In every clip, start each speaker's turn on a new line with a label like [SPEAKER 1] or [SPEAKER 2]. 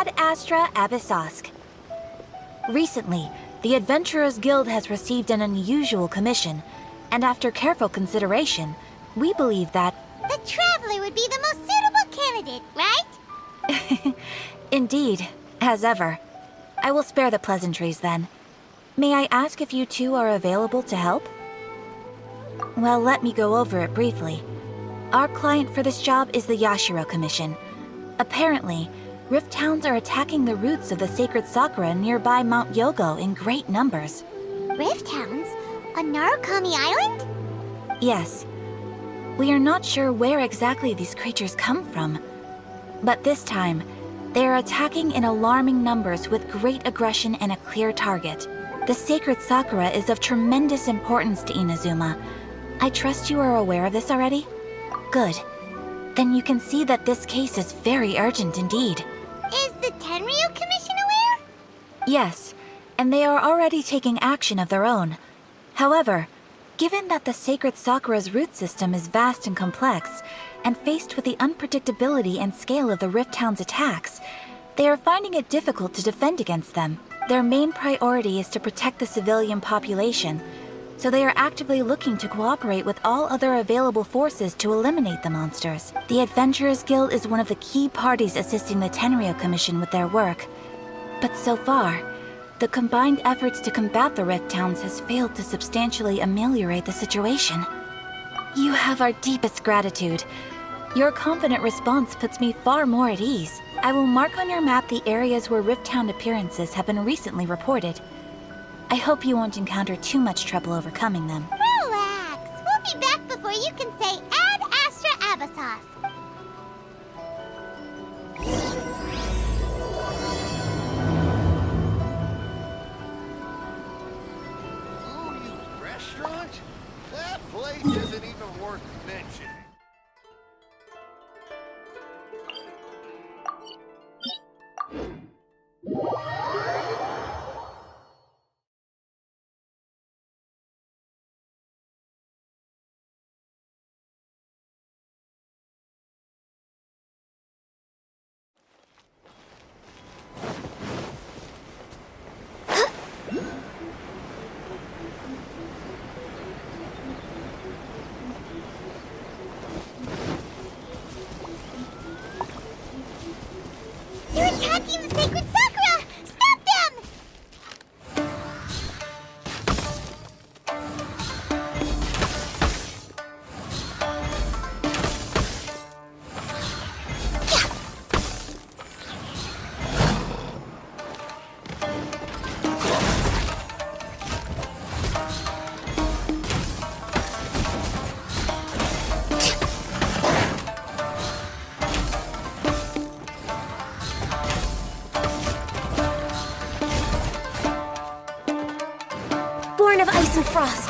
[SPEAKER 1] Ad Astra Abyssosk. Recently, the Adventurers Guild has received an unusual commission, and after careful consideration, we believe that...
[SPEAKER 2] The Traveler would be the most suitable candidate, right?
[SPEAKER 1] Indeed, as ever. I will spare the pleasantries then. May I ask if you two are available to help? Well, let me go over it briefly. Our client for this job is the Yashiro Commission. Apparently, Rift Hounds are attacking the roots of the sacred Sakura nearby Mount Yogo in great numbers.
[SPEAKER 2] Rift Hounds? On Narukami Island?
[SPEAKER 1] Yes. We are not sure where exactly these creatures come from. But this time, they are attacking in alarming numbers with great aggression and a clear target. The sacred Sakura is of tremendous importance to Inazuma. I trust you are aware of this already? Good. Then you can see that this case is very urgent indeed.
[SPEAKER 2] Is the Tenryu Commission aware?
[SPEAKER 1] Yes, and they are already taking action of their own. However, given that the sacred Sakura's root system is vast and complex, and faced with the unpredictability and scale of the Rift Hound's attacks, they are finding it difficult to defend against them. Their main priority is to protect the civilian population, so they are actively looking to cooperate with all other available forces to eliminate the monsters. The Adventurers Guild is one of the key parties assisting the Tenryu Commission with their work. But so far, the combined efforts to combat the Rift Hounds has failed to substantially ameliorate the situation. You have our deepest gratitude. Your confident response puts me far more at ease. I will mark on your map the areas where Rift Hound appearances have been recently reported. I hope you won't encounter too much trouble overcoming them.
[SPEAKER 2] Relax. We'll be back before you can say Ad Astra Abyssos.
[SPEAKER 3] Oh, you restaurant? That place isn't even worth mentioning.
[SPEAKER 2] They're attacking the sacred Sakura! Stop them!
[SPEAKER 1] Born of ice and frost.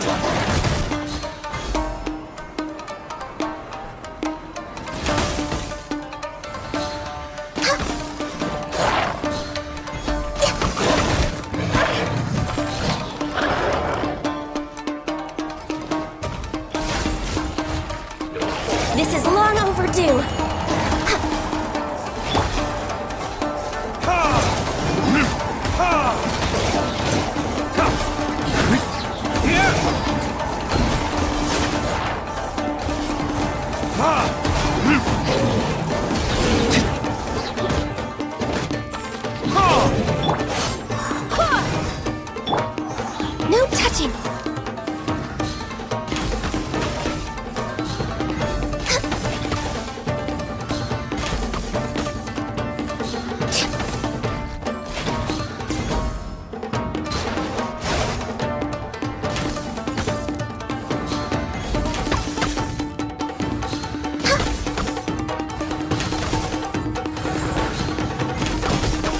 [SPEAKER 1] This is long overdue. No touching!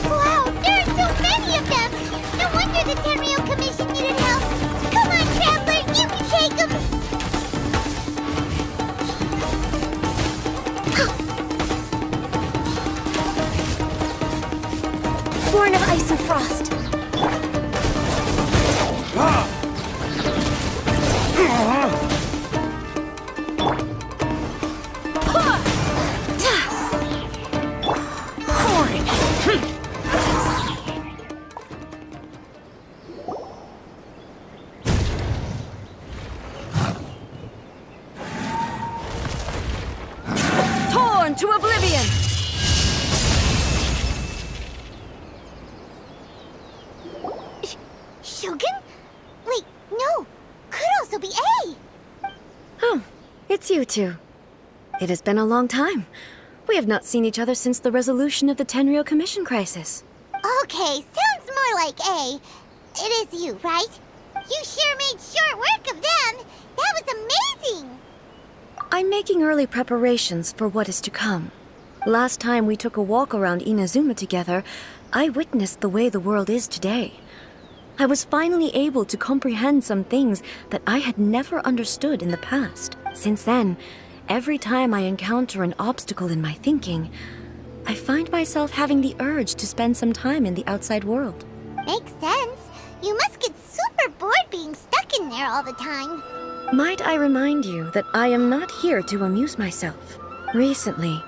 [SPEAKER 2] Wow, there are so many of them! No wonder the Tenryu Commission needed help! Come on, Traveler, you can take them!
[SPEAKER 1] Born of ice and frost.
[SPEAKER 4] it's you two. It has been a long time. We have not seen each other since the resolution of the Tenryou Commission crisis.
[SPEAKER 2] Okay, sounds more like A. It is you, right? You sure made short work of them. That was amazing.
[SPEAKER 4] I'm making early preparations for what is to come. Last time we took a walk around Inazuma together, I witnessed the way the world is today. I was finally able to comprehend some things that I had never understood in the past. Since then, every time I encounter an obstacle in my thinking, I find myself having the urge to spend some time in the outside world.
[SPEAKER 2] Makes sense. You must get super bored being stuck in there all the time.
[SPEAKER 4] Might I remind you that I am not here to amuse myself. Recently,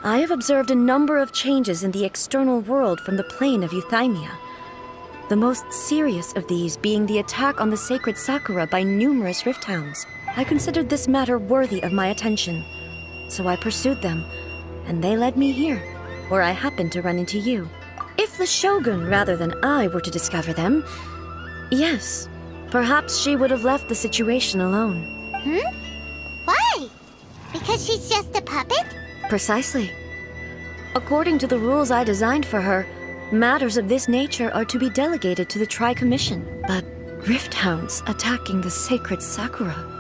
[SPEAKER 4] I have observed a number of changes in the external world from the plane of Euthymia. The most serious of these being the attack on the sacred Sakura by numerous rift hounds. I considered this matter worthy of my attention, so I pursued them, and they led me here, where I happened to run into you. If the Shogun rather than I were to discover them, yes, perhaps she would have left the situation alone.
[SPEAKER 2] Why? Because she's just a puppet?
[SPEAKER 4] Precisely. According to the rules I designed for her, matters of this nature are to be delegated to the Tri-Commission. But rift hounds attacking the sacred Sakura...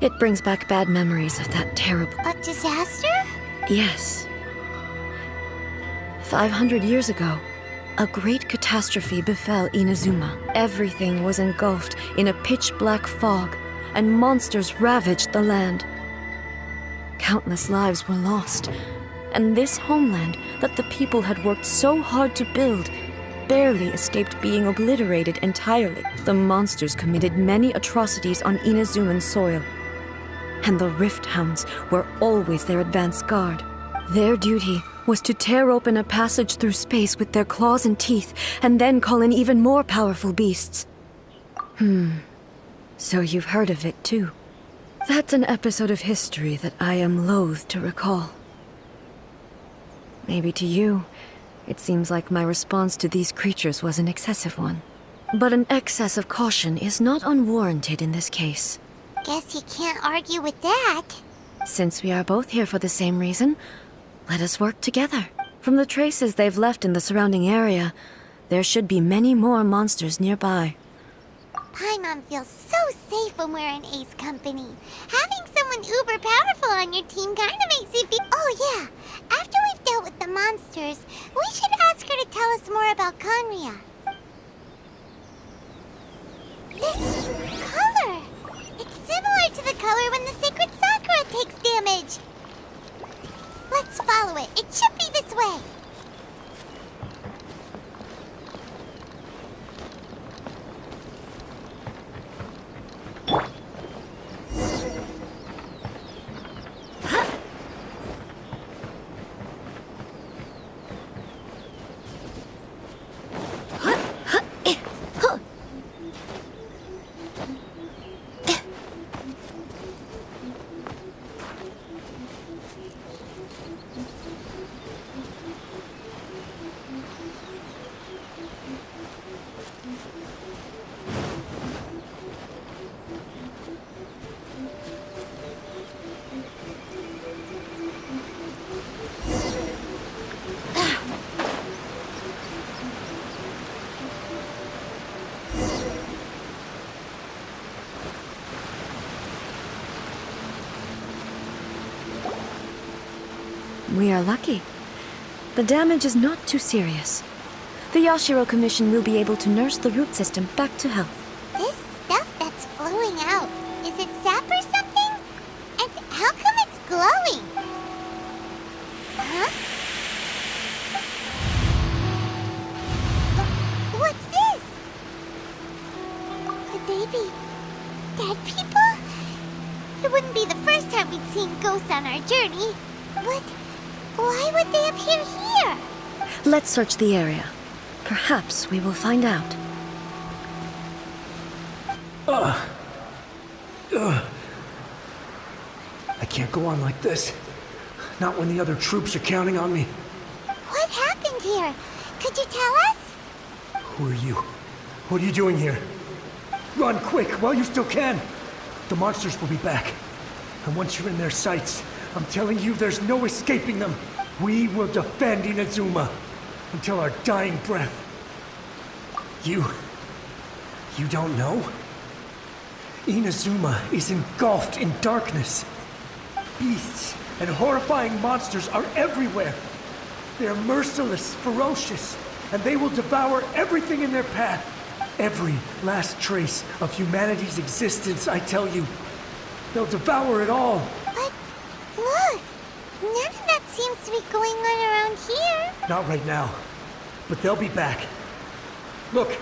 [SPEAKER 4] It brings back bad memories of that terrible...
[SPEAKER 2] A disaster?
[SPEAKER 4] Yes. 500 years ago, a great catastrophe befell Inazuma. Everything was engulfed in a pitch-black fog, and monsters ravaged the land. Countless lives were lost, and this homeland that the people had worked so hard to build barely escaped being obliterated entirely. The monsters committed many atrocities on Inazuman soil, and the Rift Hounds were always their advance guard. Their duty was to tear open a passage through space with their claws and teeth, and then call in even more powerful beasts. So you've heard of it too. That's an episode of history that I am loath to recall. Maybe to you, it seems like my response to these creatures was an excessive one. But an excess of caution is not unwarranted in this case.
[SPEAKER 2] Guess you can't argue with that.
[SPEAKER 4] Since we are both here for the same reason, let us work together. From the traces they've left in the surrounding area, there should be many more monsters nearby.
[SPEAKER 2] Paimon feels so safe when we're in Ace company. Having someone uber powerful on your team kinda makes you feel... Oh yeah, after we've dealt with the monsters, we should ask her to tell us more about Conria. This color! It's similar to the color when the sacred Sakura takes damage. Let's follow it. It should be this way.
[SPEAKER 4] We are lucky. The damage is not too serious. The Yashiro Commission will be able to nurse the root system back to health.
[SPEAKER 2] This stuff that's flowing out, is it sap or something? And how come it's glowing? Huh? What's this? Could they be dead people? It wouldn't be the first time we'd seen ghosts on our journey. But why would they appear here?
[SPEAKER 4] Let's search the area. Perhaps we will find out.
[SPEAKER 5] I can't go on like this. Not when the other troops are counting on me.
[SPEAKER 2] What happened here? Could you tell us?
[SPEAKER 5] Who are you? What are you doing here? Run quick while you still can. The monsters will be back. And once you're in their sights, I'm telling you, there's no escaping them. We will defend Inazuma until our dying breath. You don't know? Inazuma is engulfed in darkness. Beasts and horrifying monsters are everywhere. They're merciless, ferocious, and they will devour everything in their path. Every last trace of humanity's existence, I tell you. They'll devour it all.
[SPEAKER 2] But look, none of that seems to be going on around here.
[SPEAKER 5] Not right now, but they'll be back. Look,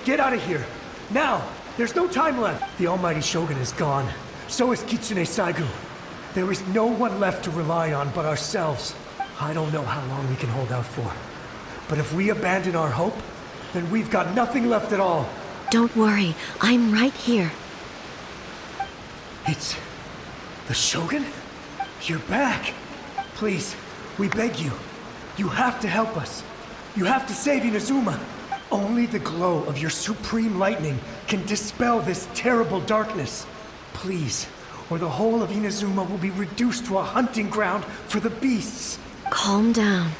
[SPEAKER 5] get out of here. Now! There's no time left. The Almighty Shogun is gone. So is Kitsune Saigu. There is no one left to rely on but ourselves. I don't know how long we can hold out for. But if we abandon our hope, then we've got nothing left at all.
[SPEAKER 4] Don't worry, I'm right here.
[SPEAKER 5] It's... the Shogun? You're back. Please, we beg you. You have to help us. You have to save Inazuma. Only the glow of your supreme lightning can dispel this terrible darkness. Please, or the whole of Inazuma will be reduced to a hunting ground for the beasts.
[SPEAKER 4] Calm down.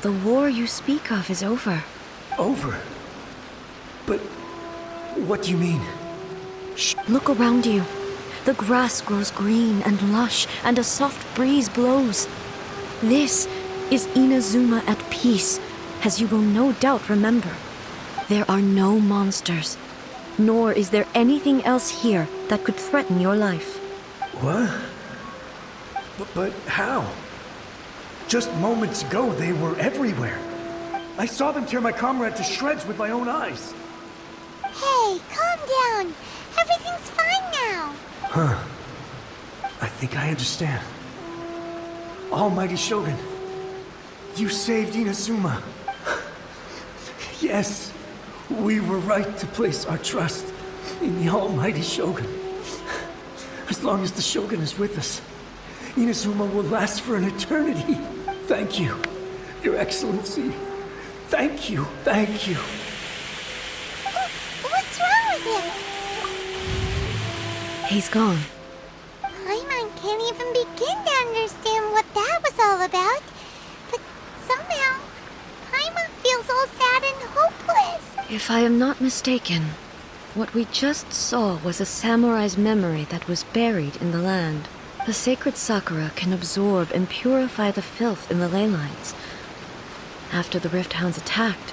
[SPEAKER 4] The war you speak of is over.
[SPEAKER 5] Over? But what do you mean?
[SPEAKER 4] Shh, look around you. The grass grows green and lush, and a soft breeze blows. This is Inazuma at peace, as you will no doubt remember. There are no monsters, nor is there anything else here that could threaten your life.
[SPEAKER 5] What? But how? Just moments ago, they were everywhere. I saw them tear my comrade to shreds with my own eyes.
[SPEAKER 2] Hey, calm down. Everything's fine now.
[SPEAKER 5] Huh. I think I understand. Almighty Shogun, you saved Inazuma. Yes, we were right to place our trust in the Almighty Shogun. As long as the Shogun is with us, Inazuma will last for an eternity. Thank you, Your Excellency. Thank you, thank you.
[SPEAKER 2] What's wrong with him?
[SPEAKER 4] He's gone.
[SPEAKER 2] Paimon can't even begin to understand what that was all about. But somehow, Paimon feels all sad and hopeless.
[SPEAKER 4] If I am not mistaken, what we just saw was a samurai's memory that was buried in the land. The sacred sakura can absorb and purify the filth in the ley lines. After the Rift Hounds attacked,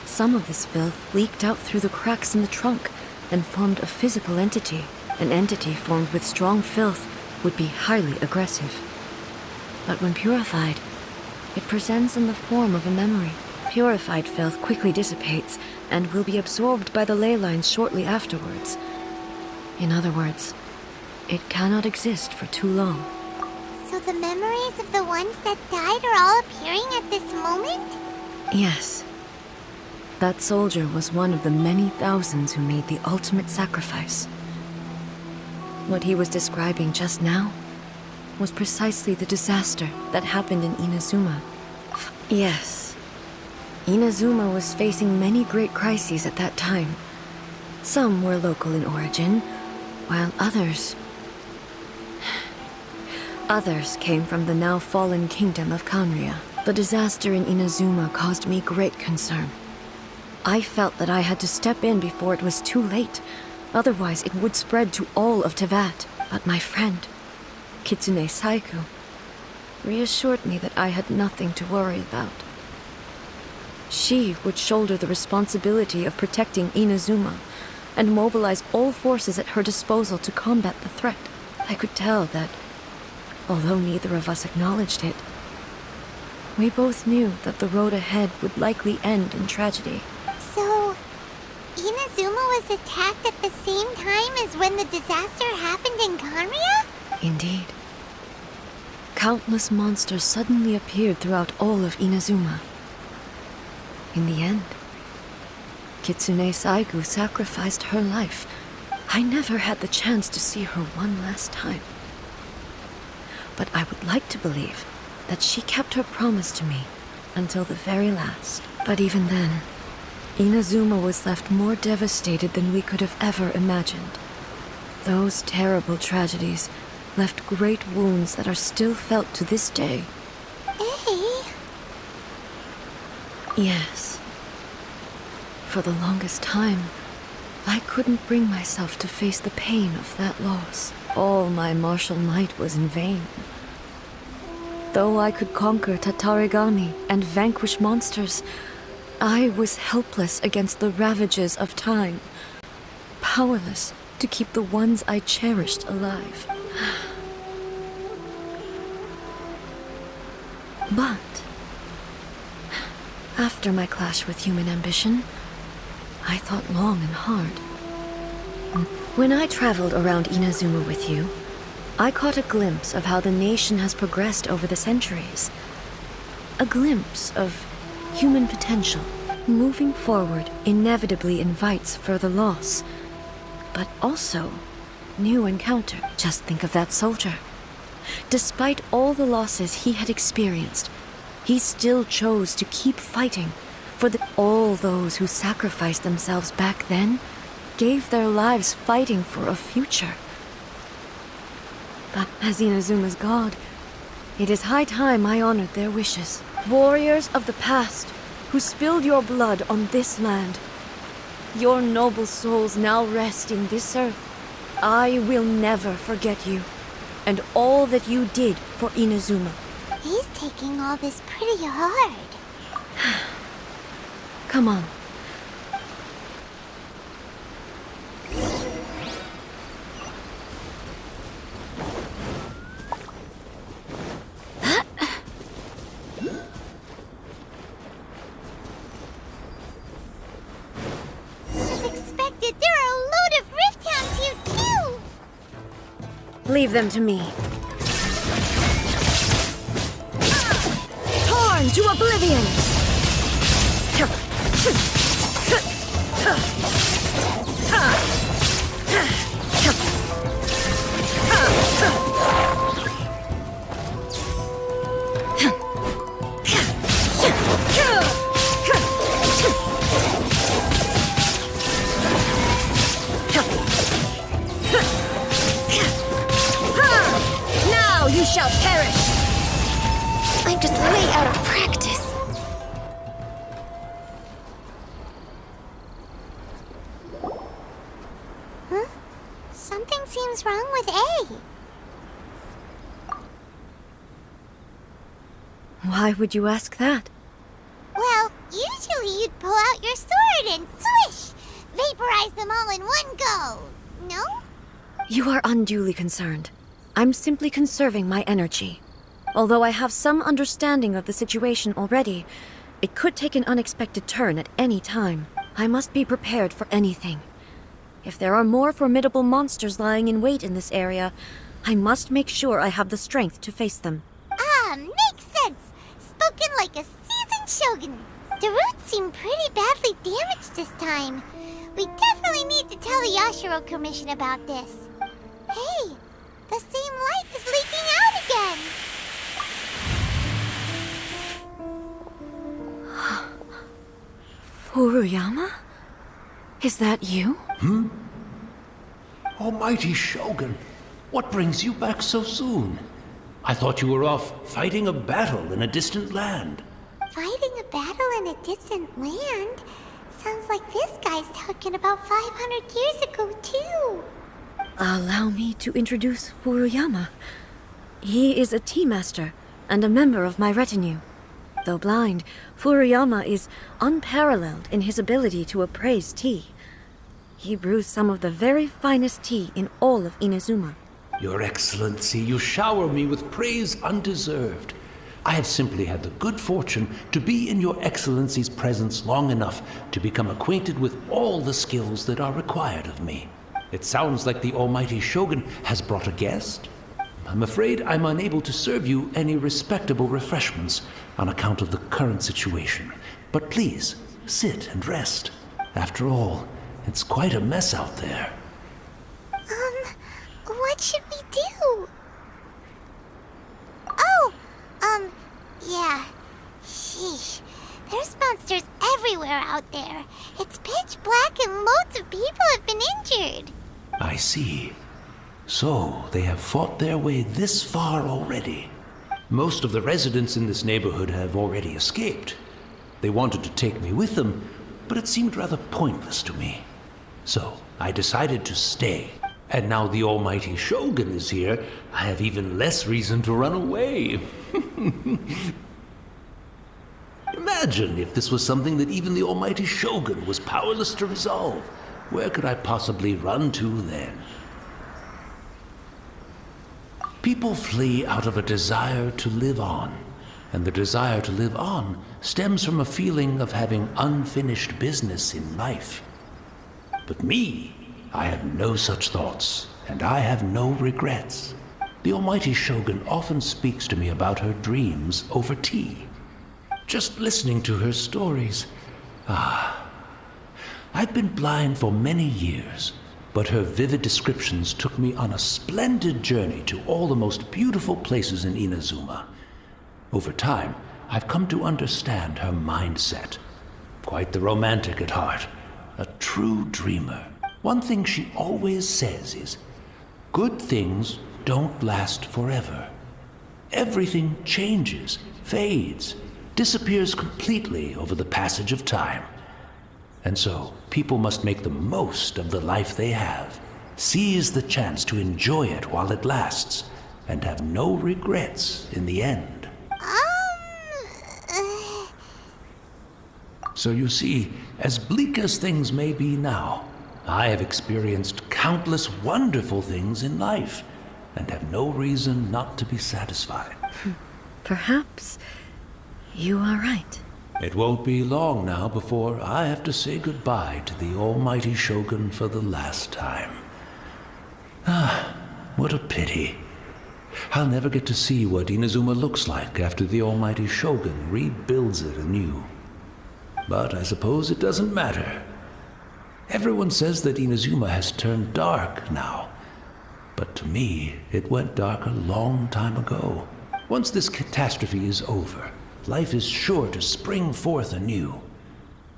[SPEAKER 4] some of this filth leaked out through the cracks in the trunk and formed a physical entity. An entity formed with strong filth would be highly aggressive. But when purified, it presents in the form of a memory. Purified filth quickly dissipates and will be absorbed by the ley lines shortly afterwards. In other words, it cannot exist for too long.
[SPEAKER 2] So the memories of the ones that died are all appearing at this moment?
[SPEAKER 4] Yes. That soldier was one of the many thousands who made the ultimate sacrifice. What he was describing just now was precisely the disaster that happened in Inazuma. Yes. Inazuma was facing many great crises at that time. Some were local in origin, while others came from the now fallen kingdom of Kanria. The disaster in Inazuma caused me great concern. I felt that I had to step in before it was too late, otherwise it would spread to all of Tevat. But my friend, Kitsune Saigu, reassured me that I had nothing to worry about. She would shoulder the responsibility of protecting Inazuma and mobilize all forces at her disposal to combat the threat. I could tell that, although neither of us acknowledged it, we both knew that the road ahead would likely end in tragedy.
[SPEAKER 2] So, Inazuma was attacked at the same time as when the disaster happened in Kanria?
[SPEAKER 4] Indeed. Countless monsters suddenly appeared throughout all of Inazuma. In the end, Kitsune Saigu sacrificed her life. I never had the chance to see her one last time. But I would like to believe that she kept her promise to me until the very last. But even then, Inazuma was left more devastated than we could have ever imagined. Those terrible tragedies left great wounds that are still felt to this day.
[SPEAKER 2] Eh?
[SPEAKER 4] Yes. For the longest time, I couldn't bring myself to face the pain of that loss. All my martial might was in vain. Though I could conquer Tatarigami and vanquish monsters, I was helpless against the ravages of time, powerless to keep the ones I cherished alive. But after my clash with human ambition, I thought long and hard. When I traveled around Inazuma with you, I caught a glimpse of how the nation has progressed over the centuries. A glimpse of human potential. Moving forward inevitably invites further loss, but also new encounter. Just think of that soldier. Despite all the losses he had experienced, he still chose to keep fighting. For all those who sacrificed themselves back then gave their lives fighting for a future. But as Inazuma's god, it is high time I honored their wishes. Warriors of the past, who spilled your blood on this land, your noble souls now rest in this earth. I will never forget you, and all that you did for Inazuma.
[SPEAKER 2] He's taking all this pretty hard.
[SPEAKER 4] Come on.
[SPEAKER 2] As expected, there are a load of Rift Hounds here too!
[SPEAKER 4] Leave them to me. Torn to oblivion! Now you shall perish! I'm just way out of practice.
[SPEAKER 2] Huh? Something seems wrong with A.
[SPEAKER 4] Why would you ask that?
[SPEAKER 2] Well, usually you'd pull out your sword and swish! Vaporize them all in one go! No?
[SPEAKER 4] You are unduly concerned. I'm simply conserving my energy. Although I have some understanding of the situation already, it could take an unexpected turn at any time. I must be prepared for anything. If there are more formidable monsters lying in wait in this area, I must make sure I have the strength to face them.
[SPEAKER 2] Ah, makes sense! Spoken like a seasoned shogun. The roots seem pretty badly damaged this time. We definitely need to tell the Yashiro Commission about this. Hey, the same light is leaking out again!
[SPEAKER 4] Furuyama? Is that you?
[SPEAKER 6] Almighty Shogun, what brings you back so soon? I thought you were off fighting a battle in a distant land.
[SPEAKER 2] Fighting a battle in a distant land? Sounds like this guy's talking about 500 years ago, too.
[SPEAKER 4] Allow me to introduce Furuyama. He is a tea master and a member of my retinue. Though blind, Furuyama is unparalleled in his ability to appraise tea. He brews some of the very finest tea in all of Inazuma.
[SPEAKER 6] Your Excellency, you shower me with praise undeserved. I have simply had the good fortune to be in Your Excellency's presence long enough to become acquainted with all the skills that are required of me. It sounds like the Almighty Shogun has brought a guest. I'm afraid I'm unable to serve you any respectable refreshments on account of the current situation. But please, sit and rest. After all, it's quite a mess out there.
[SPEAKER 2] What should we do? Oh, yeah. Sheesh. There's monsters everywhere out there. It's pitch black and loads of people have been injured.
[SPEAKER 6] I see. So, they have fought their way this far already. Most of the residents in this neighborhood have already escaped. They wanted to take me with them, but it seemed rather pointless to me. So, I decided to stay. And now the almighty Shogun is here, I have even less reason to run away. Imagine if this was something that even the almighty Shogun was powerless to resolve. Where could I possibly run to then? People flee out of a desire to live on, and the desire to live on stems from a feeling of having unfinished business in life. But me, I have no such thoughts, and I have no regrets. The almighty Shogun often speaks to me about her dreams over tea. Just listening to her stories, I've been blind for many years, but her vivid descriptions took me on a splendid journey to all the most beautiful places in Inazuma. Over time, I've come to understand her mindset. Quite the romantic at heart, a true dreamer. One thing she always says is, good things don't last forever. Everything changes, fades, disappears completely over the passage of time. And so, people must make the most of the life they have, seize the chance to enjoy it while it lasts, and have no regrets in the end. So you see, as bleak as things may be now, I have experienced countless wonderful things in life, and have no reason not to be satisfied.
[SPEAKER 4] Perhaps you are right.
[SPEAKER 6] It won't be long now before I have to say goodbye to the almighty Shogun for the last time. What a pity. I'll never get to see what Inazuma looks like after the almighty Shogun rebuilds it anew. But I suppose it doesn't matter. Everyone says that Inazuma has turned dark now. But to me, it went dark a long time ago. Once this catastrophe is over, life is sure to spring forth anew.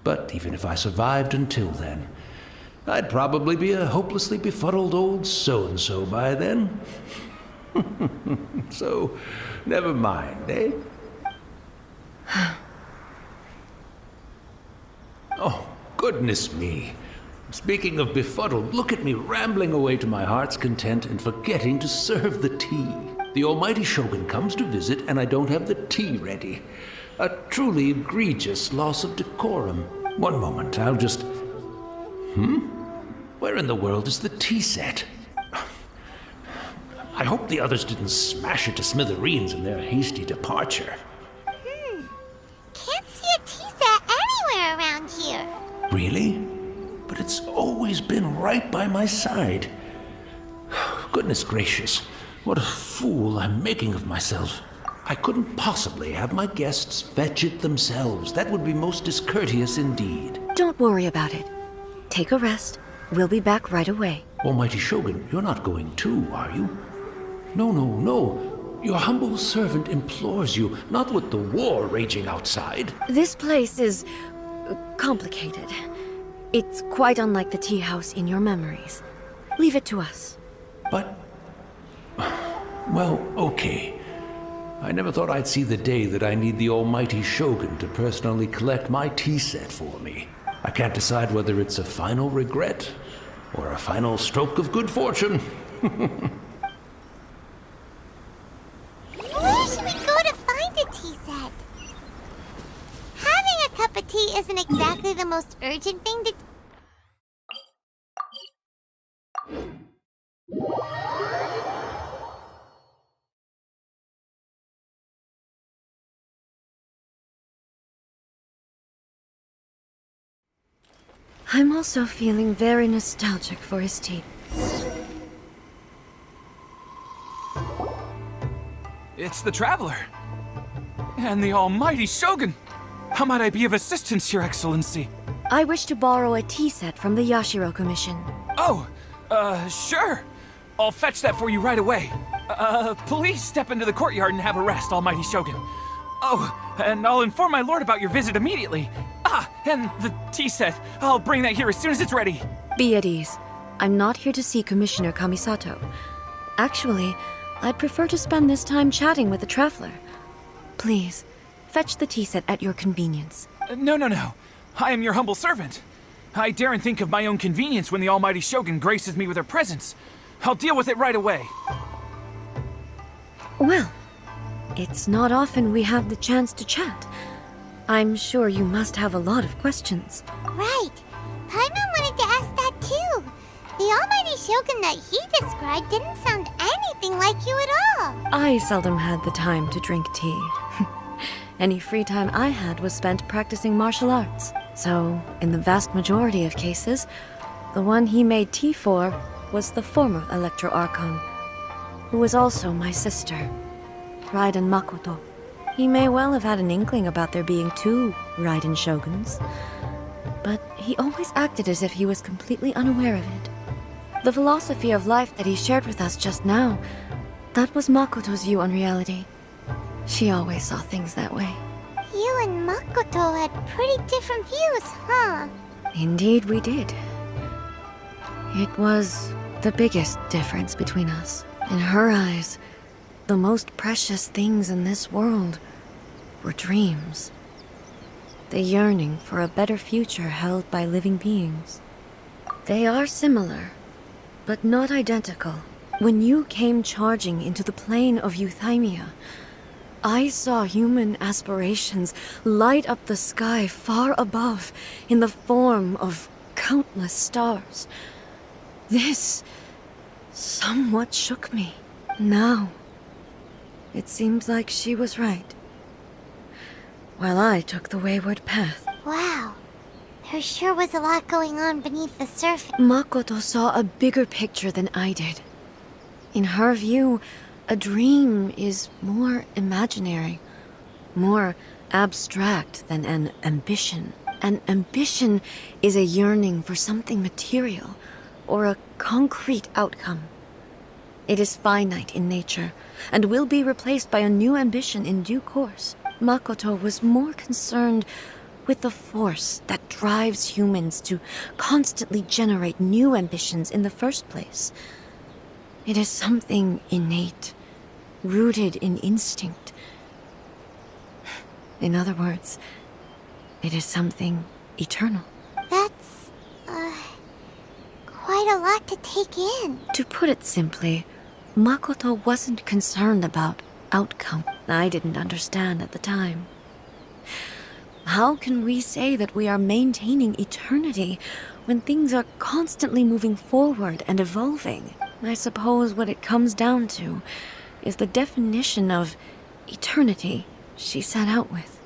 [SPEAKER 6] But even if I survived until then, I'd probably be a hopelessly befuddled old so-and-so by then. So, never mind, eh? Oh, goodness me. Speaking of befuddled, look at me rambling away to my heart's content and forgetting to serve the tea. The almighty Shogun comes to visit and I don't have the tea ready. A truly egregious loss of decorum. One moment, I'll just... Where in the world is the tea set? I hope the others didn't smash it to smithereens in their hasty departure.
[SPEAKER 2] Can't see a tea set anywhere around here.
[SPEAKER 6] Really? But it's always been right by my side. Goodness gracious, what a fool I'm making of myself. I couldn't possibly have my guests fetch it themselves. That would be most discourteous indeed.
[SPEAKER 4] Don't worry about it. Take a rest. We'll be back right away.
[SPEAKER 6] Almighty Shogun, you're not going too, are you? No. Your humble servant implores you, not with the war raging outside.
[SPEAKER 4] This place is complicated. It's quite unlike the tea house in your memories. Leave it to us.
[SPEAKER 6] But... well, okay. I never thought I'd see the day that I need the almighty Shogun to personally collect my tea set for me. I can't decide whether it's a final regret or a final stroke of good fortune.
[SPEAKER 2] Where should we go to find a tea set? Having a cup of tea isn't exactly the most urgent thing to...
[SPEAKER 4] I'm also feeling very nostalgic for his tea.
[SPEAKER 7] It's the Traveler. And the almighty Shogun. How might I be of assistance, Your Excellency?
[SPEAKER 4] I wish to borrow a tea set from the Yashiro Commission.
[SPEAKER 7] Oh, sure. I'll fetch that for you right away. Please step into the courtyard and have a rest, almighty Shogun. Oh, and I'll inform my lord about your visit immediately. And the tea set. I'll bring that here as soon as it's ready.
[SPEAKER 4] Be at ease. I'm not here to see Commissioner Kamisato. Actually, I'd prefer to spend this time chatting with the traveler. Please, fetch the tea set at your convenience.
[SPEAKER 7] No. I am your humble servant. I daren't think of my own convenience when the almighty Shogun graces me with her presence. I'll deal with it right away.
[SPEAKER 4] Well, it's not often we have the chance to chat. I'm sure you must have a lot of questions.
[SPEAKER 2] Right. Paimon wanted to ask that too. The almighty Shogun that he described didn't sound anything like you at all.
[SPEAKER 4] I seldom had the time to drink tea. Any free time I had was spent practicing martial arts. So, in the vast majority of cases, the one he made tea for was the former Electro Archon, who was also my sister, Raiden Makoto. He may well have had an inkling about there being two Raiden Shoguns, but he always acted as if he was completely unaware of it. The philosophy of life that he shared with us just now, that was Makoto's view on reality. She always saw things that way.
[SPEAKER 2] You and Makoto had pretty different views, huh?
[SPEAKER 4] Indeed we did. It was the biggest difference between us. In her eyes, the most precious things in this world were dreams. The yearning for a better future held by living beings. They are similar, but not identical. When you came charging into the plane of Euthymia, I saw human aspirations light up the sky far above in the form of countless stars. This somewhat shook me. Now, it seems like she was right, while I took the wayward path.
[SPEAKER 2] Wow. There sure was a lot going on beneath the surface.
[SPEAKER 4] Makoto saw a bigger picture than I did. In her view, a dream is more imaginary, more abstract than an ambition. An ambition is a yearning for something material, or a concrete outcome. It is finite in nature, and will be replaced by a new ambition in due course. Makoto was more concerned with the force that drives humans to constantly generate new ambitions in the first place. It is something innate, rooted in instinct. In other words, it is something eternal.
[SPEAKER 2] That's, quite a lot to take in.
[SPEAKER 4] To put it simply, Makoto wasn't concerned about outcome. I didn't understand at the time. How can we say that we are maintaining eternity when things are constantly moving forward and evolving? I suppose what it comes down to is the definition of eternity she set out with.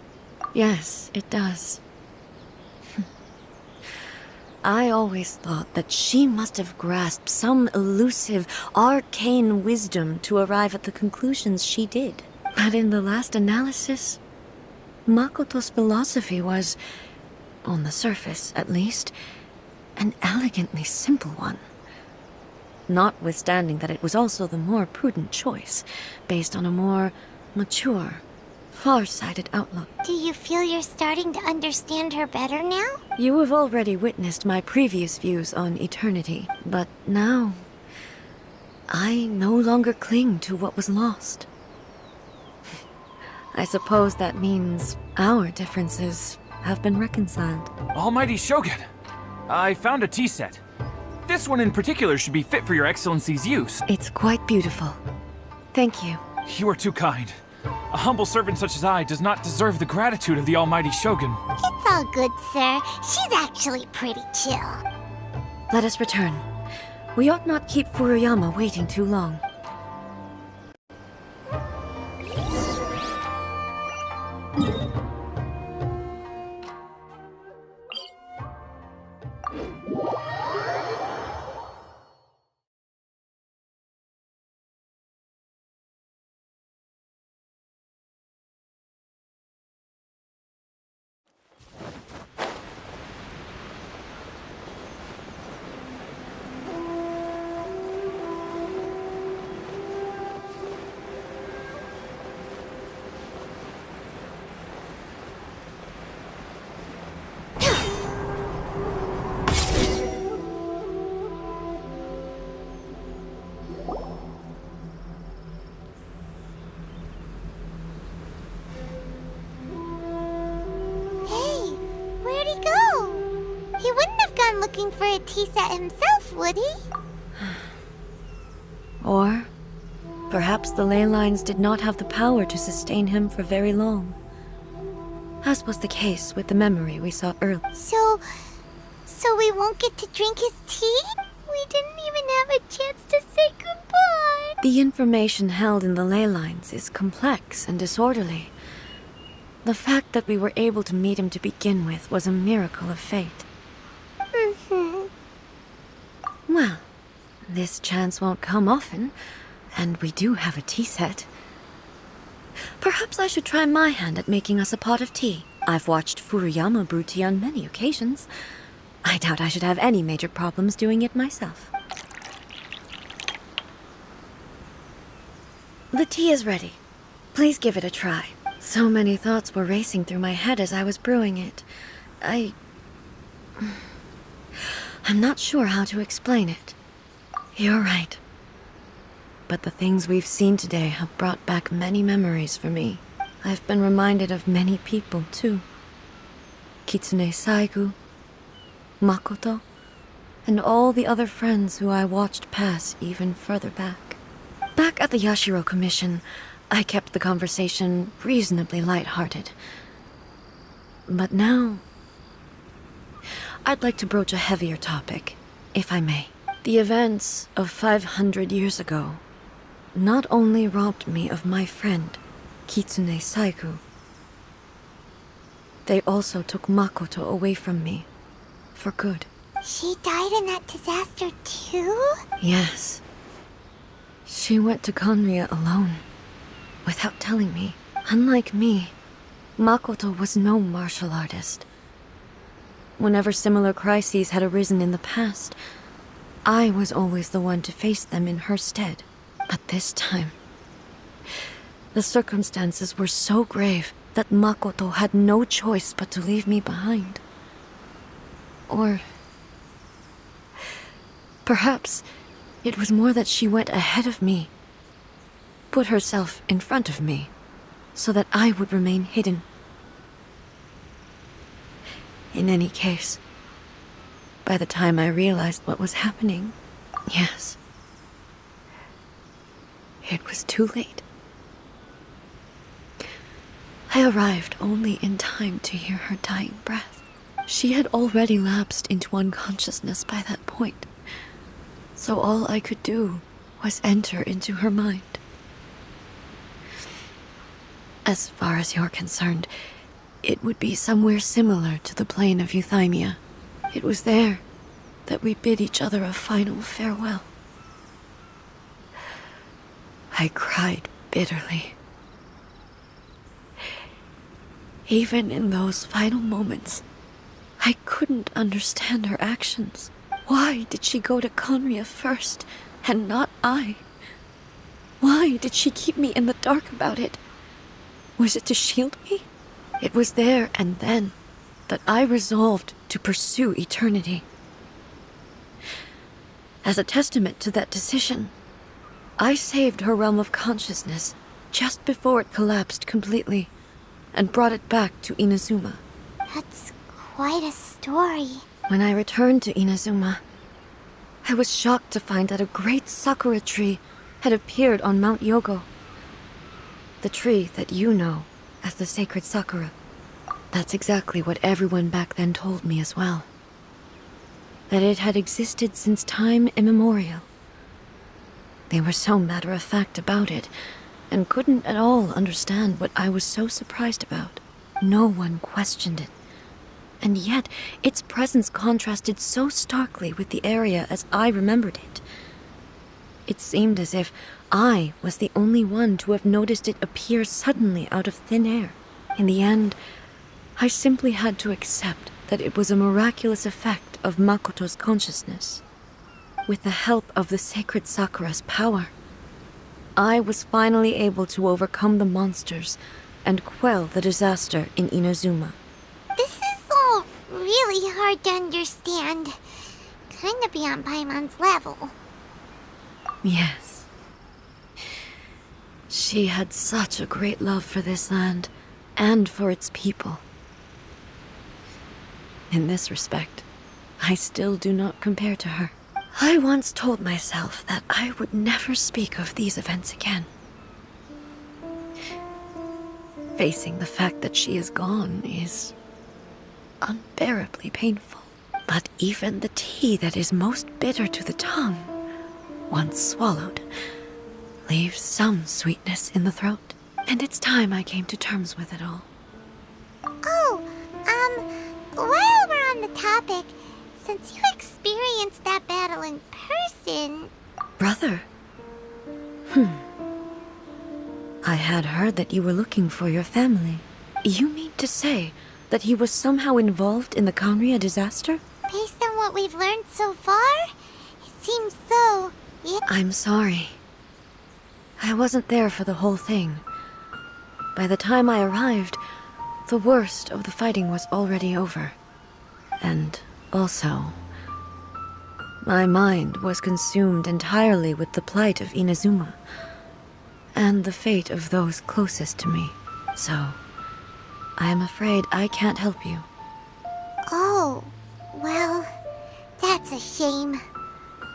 [SPEAKER 4] Yes, it does. I always thought that she must have grasped some elusive, arcane wisdom to arrive at the conclusions she did. But in the last analysis, Makoto's philosophy was, on the surface at least, an elegantly simple one. Notwithstanding that it was also the more prudent choice, based on a more mature, far-sighted outlook.
[SPEAKER 2] Do you feel you're starting to understand her better now?
[SPEAKER 4] You have already witnessed my previous views on eternity, but now I no longer cling to what was lost. I suppose that means our differences have been reconciled.
[SPEAKER 7] Almighty Shogun, I found a tea set. This one in particular should be fit for your Excellency's use.
[SPEAKER 4] It's quite beautiful. Thank you.
[SPEAKER 7] You are too kind. A humble servant such as I does not deserve the gratitude of the Almighty Shogun.
[SPEAKER 2] It's all good, sir. She's actually pretty chill.
[SPEAKER 4] Let us return. We ought not keep Furuyama waiting too long.
[SPEAKER 2] come looking for a tea set himself, would he?
[SPEAKER 4] Or perhaps the ley lines did not have the power to sustain him for very long, as was the case with the memory we saw earlier.
[SPEAKER 2] So we won't get to drink his tea? We didn't even have a chance to say goodbye.
[SPEAKER 4] The information held in the ley lines is complex and disorderly. The fact that we were able to meet him to begin with was a miracle of fate. Well, this chance won't come often, and we do have a tea set. Perhaps I should try my hand at making us a pot of tea. I've watched Furuyama brew tea on many occasions. I doubt I should have any major problems doing it myself. The tea is ready. Please give it a try. So many thoughts were racing through my head as I was brewing it. I'm not sure how to explain it. You're right. But the things we've seen today have brought back many memories for me. I've been reminded of many people, too. Kitsune Saigu, Makoto, and all the other friends who I watched pass even further back. Back at the Yashiro Commission, I kept the conversation reasonably light-hearted. But now, I'd like to broach a heavier topic, if I may. The events of 500 years ago not only robbed me of my friend, Kitsune Saigu, they also took Makoto away from me, for good.
[SPEAKER 2] She died in that disaster too?
[SPEAKER 4] Yes. She went to Conria alone, without telling me. Unlike me, Makoto was no martial artist. Whenever similar crises had arisen in the past, I was always the one to face them in her stead. But this time, the circumstances were so grave that Makoto had no choice but to leave me behind. Or perhaps it was more that she went ahead of me, put herself in front of me, so that I would remain hidden. In any case, by the time I realized what was happening, yes, it was too late. I arrived only in time to hear her dying breath. She had already lapsed into unconsciousness by that point, so all I could do was enter into her mind. As far as you're concerned, it would be somewhere similar to the plain of Euthymia. It was there that we bid each other a final farewell. I cried bitterly. Even in those final moments, I couldn't understand her actions. Why did she go to Conria first, and not I? Why did she keep me in the dark about it? Was it to shield me? It was there and then that I resolved to pursue eternity. As a testament to that decision, I saved her realm of consciousness just before it collapsed completely and brought it back to Inazuma.
[SPEAKER 2] That's quite a story.
[SPEAKER 4] When I returned to Inazuma, I was shocked to find that a great sakura tree had appeared on Mount Yogo. The tree that you know as the sacred sakura. That's exactly what everyone back then told me as well. That it had existed since time immemorial. They were so matter-of-fact about it, and couldn't at all understand what I was so surprised about. No one questioned it. And yet, its presence contrasted so starkly with the area as I remembered it. It seemed as if I was the only one to have noticed it appear suddenly out of thin air. In the end, I simply had to accept that it was a miraculous effect of Makoto's consciousness. With the help of the sacred Sakura's power, I was finally able to overcome the monsters and quell the disaster in Inazuma.
[SPEAKER 2] This is all really hard to understand. Kinda beyond Paimon's level.
[SPEAKER 4] Yes. She had such a great love for this land and for its people. In this respect, I still do not compare to her. I once told myself that I would never speak of these events again. Facing the fact that she is gone is unbearably painful. But even the tea that is most bitter to the tongue, once swallowed, leaves some sweetness in the throat. And it's time I came to terms with it all.
[SPEAKER 2] Oh, while we're on the topic, since you experienced that battle in person...
[SPEAKER 4] Brother? I had heard that you were looking for your family. You mean to say that he was somehow involved in the Kanria disaster?
[SPEAKER 2] Based on what we've learned so far, it seems so. Yeah.
[SPEAKER 4] I'm sorry. I wasn't there for the whole thing. By the time I arrived, the worst of the fighting was already over. And also, my mind was consumed entirely with the plight of Inazuma and the fate of those closest to me. So, I am afraid I can't help you.
[SPEAKER 2] Oh, well, that's a shame.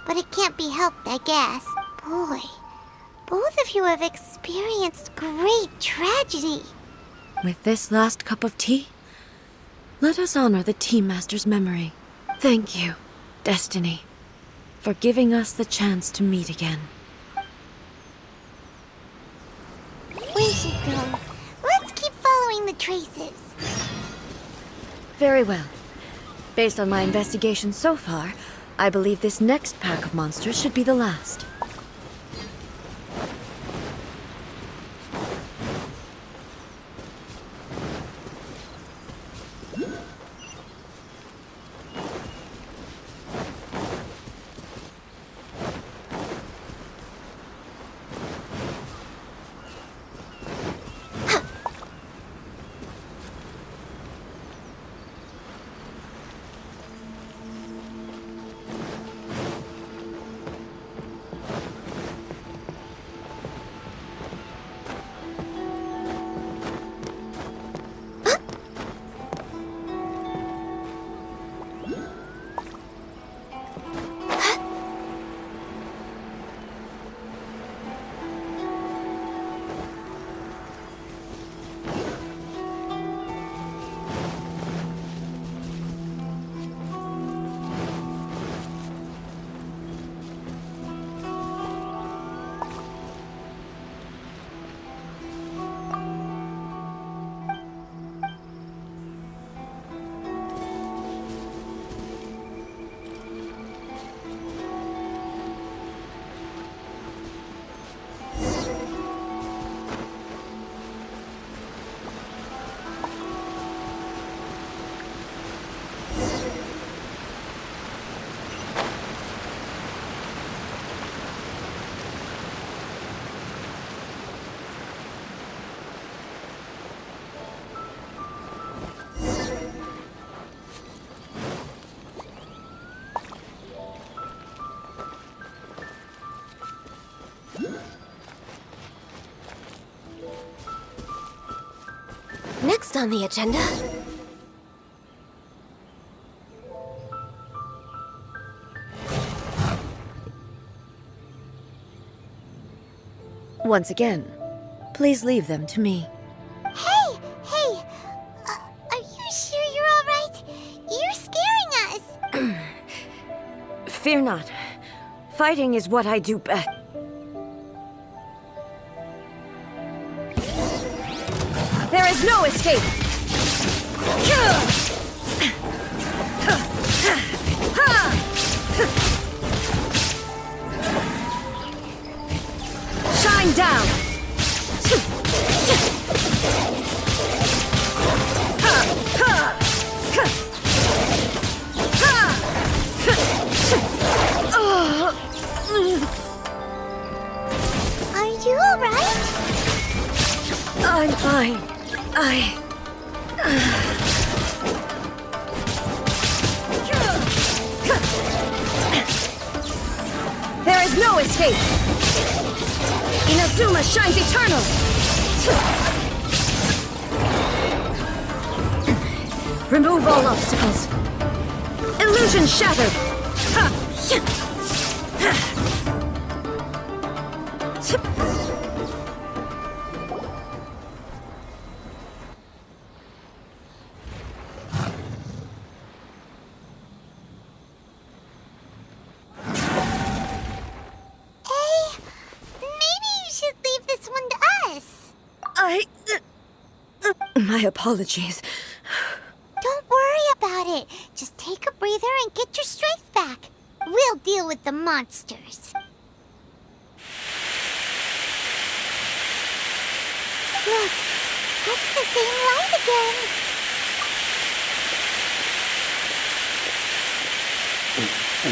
[SPEAKER 2] But it can't be helped, I guess. Boy, both of you have experienced great tragedy.
[SPEAKER 4] With this last cup of tea, let us honor the Tea Master's memory. Thank you, Destiny, for giving us the chance to meet again.
[SPEAKER 2] We should go. Let's keep following the traces.
[SPEAKER 4] Very well. Based on my investigation so far, I believe this next pack of monsters should be the last.
[SPEAKER 8] Next on the agenda...
[SPEAKER 4] Once again, please leave them to me.
[SPEAKER 2] Hey! Are you sure you're all right? You're scaring us!
[SPEAKER 4] Fear not. Fighting is what I do best. There is no escape! Shine down!
[SPEAKER 2] Are you all right?
[SPEAKER 4] I'm fine. There is no escape! Inazuma shines eternal! Remove all obstacles. Illusion shattered! My apologies.
[SPEAKER 2] Don't worry about it. Just take a breather and get your strength back. We'll deal with the monsters. Look, that's the same light again.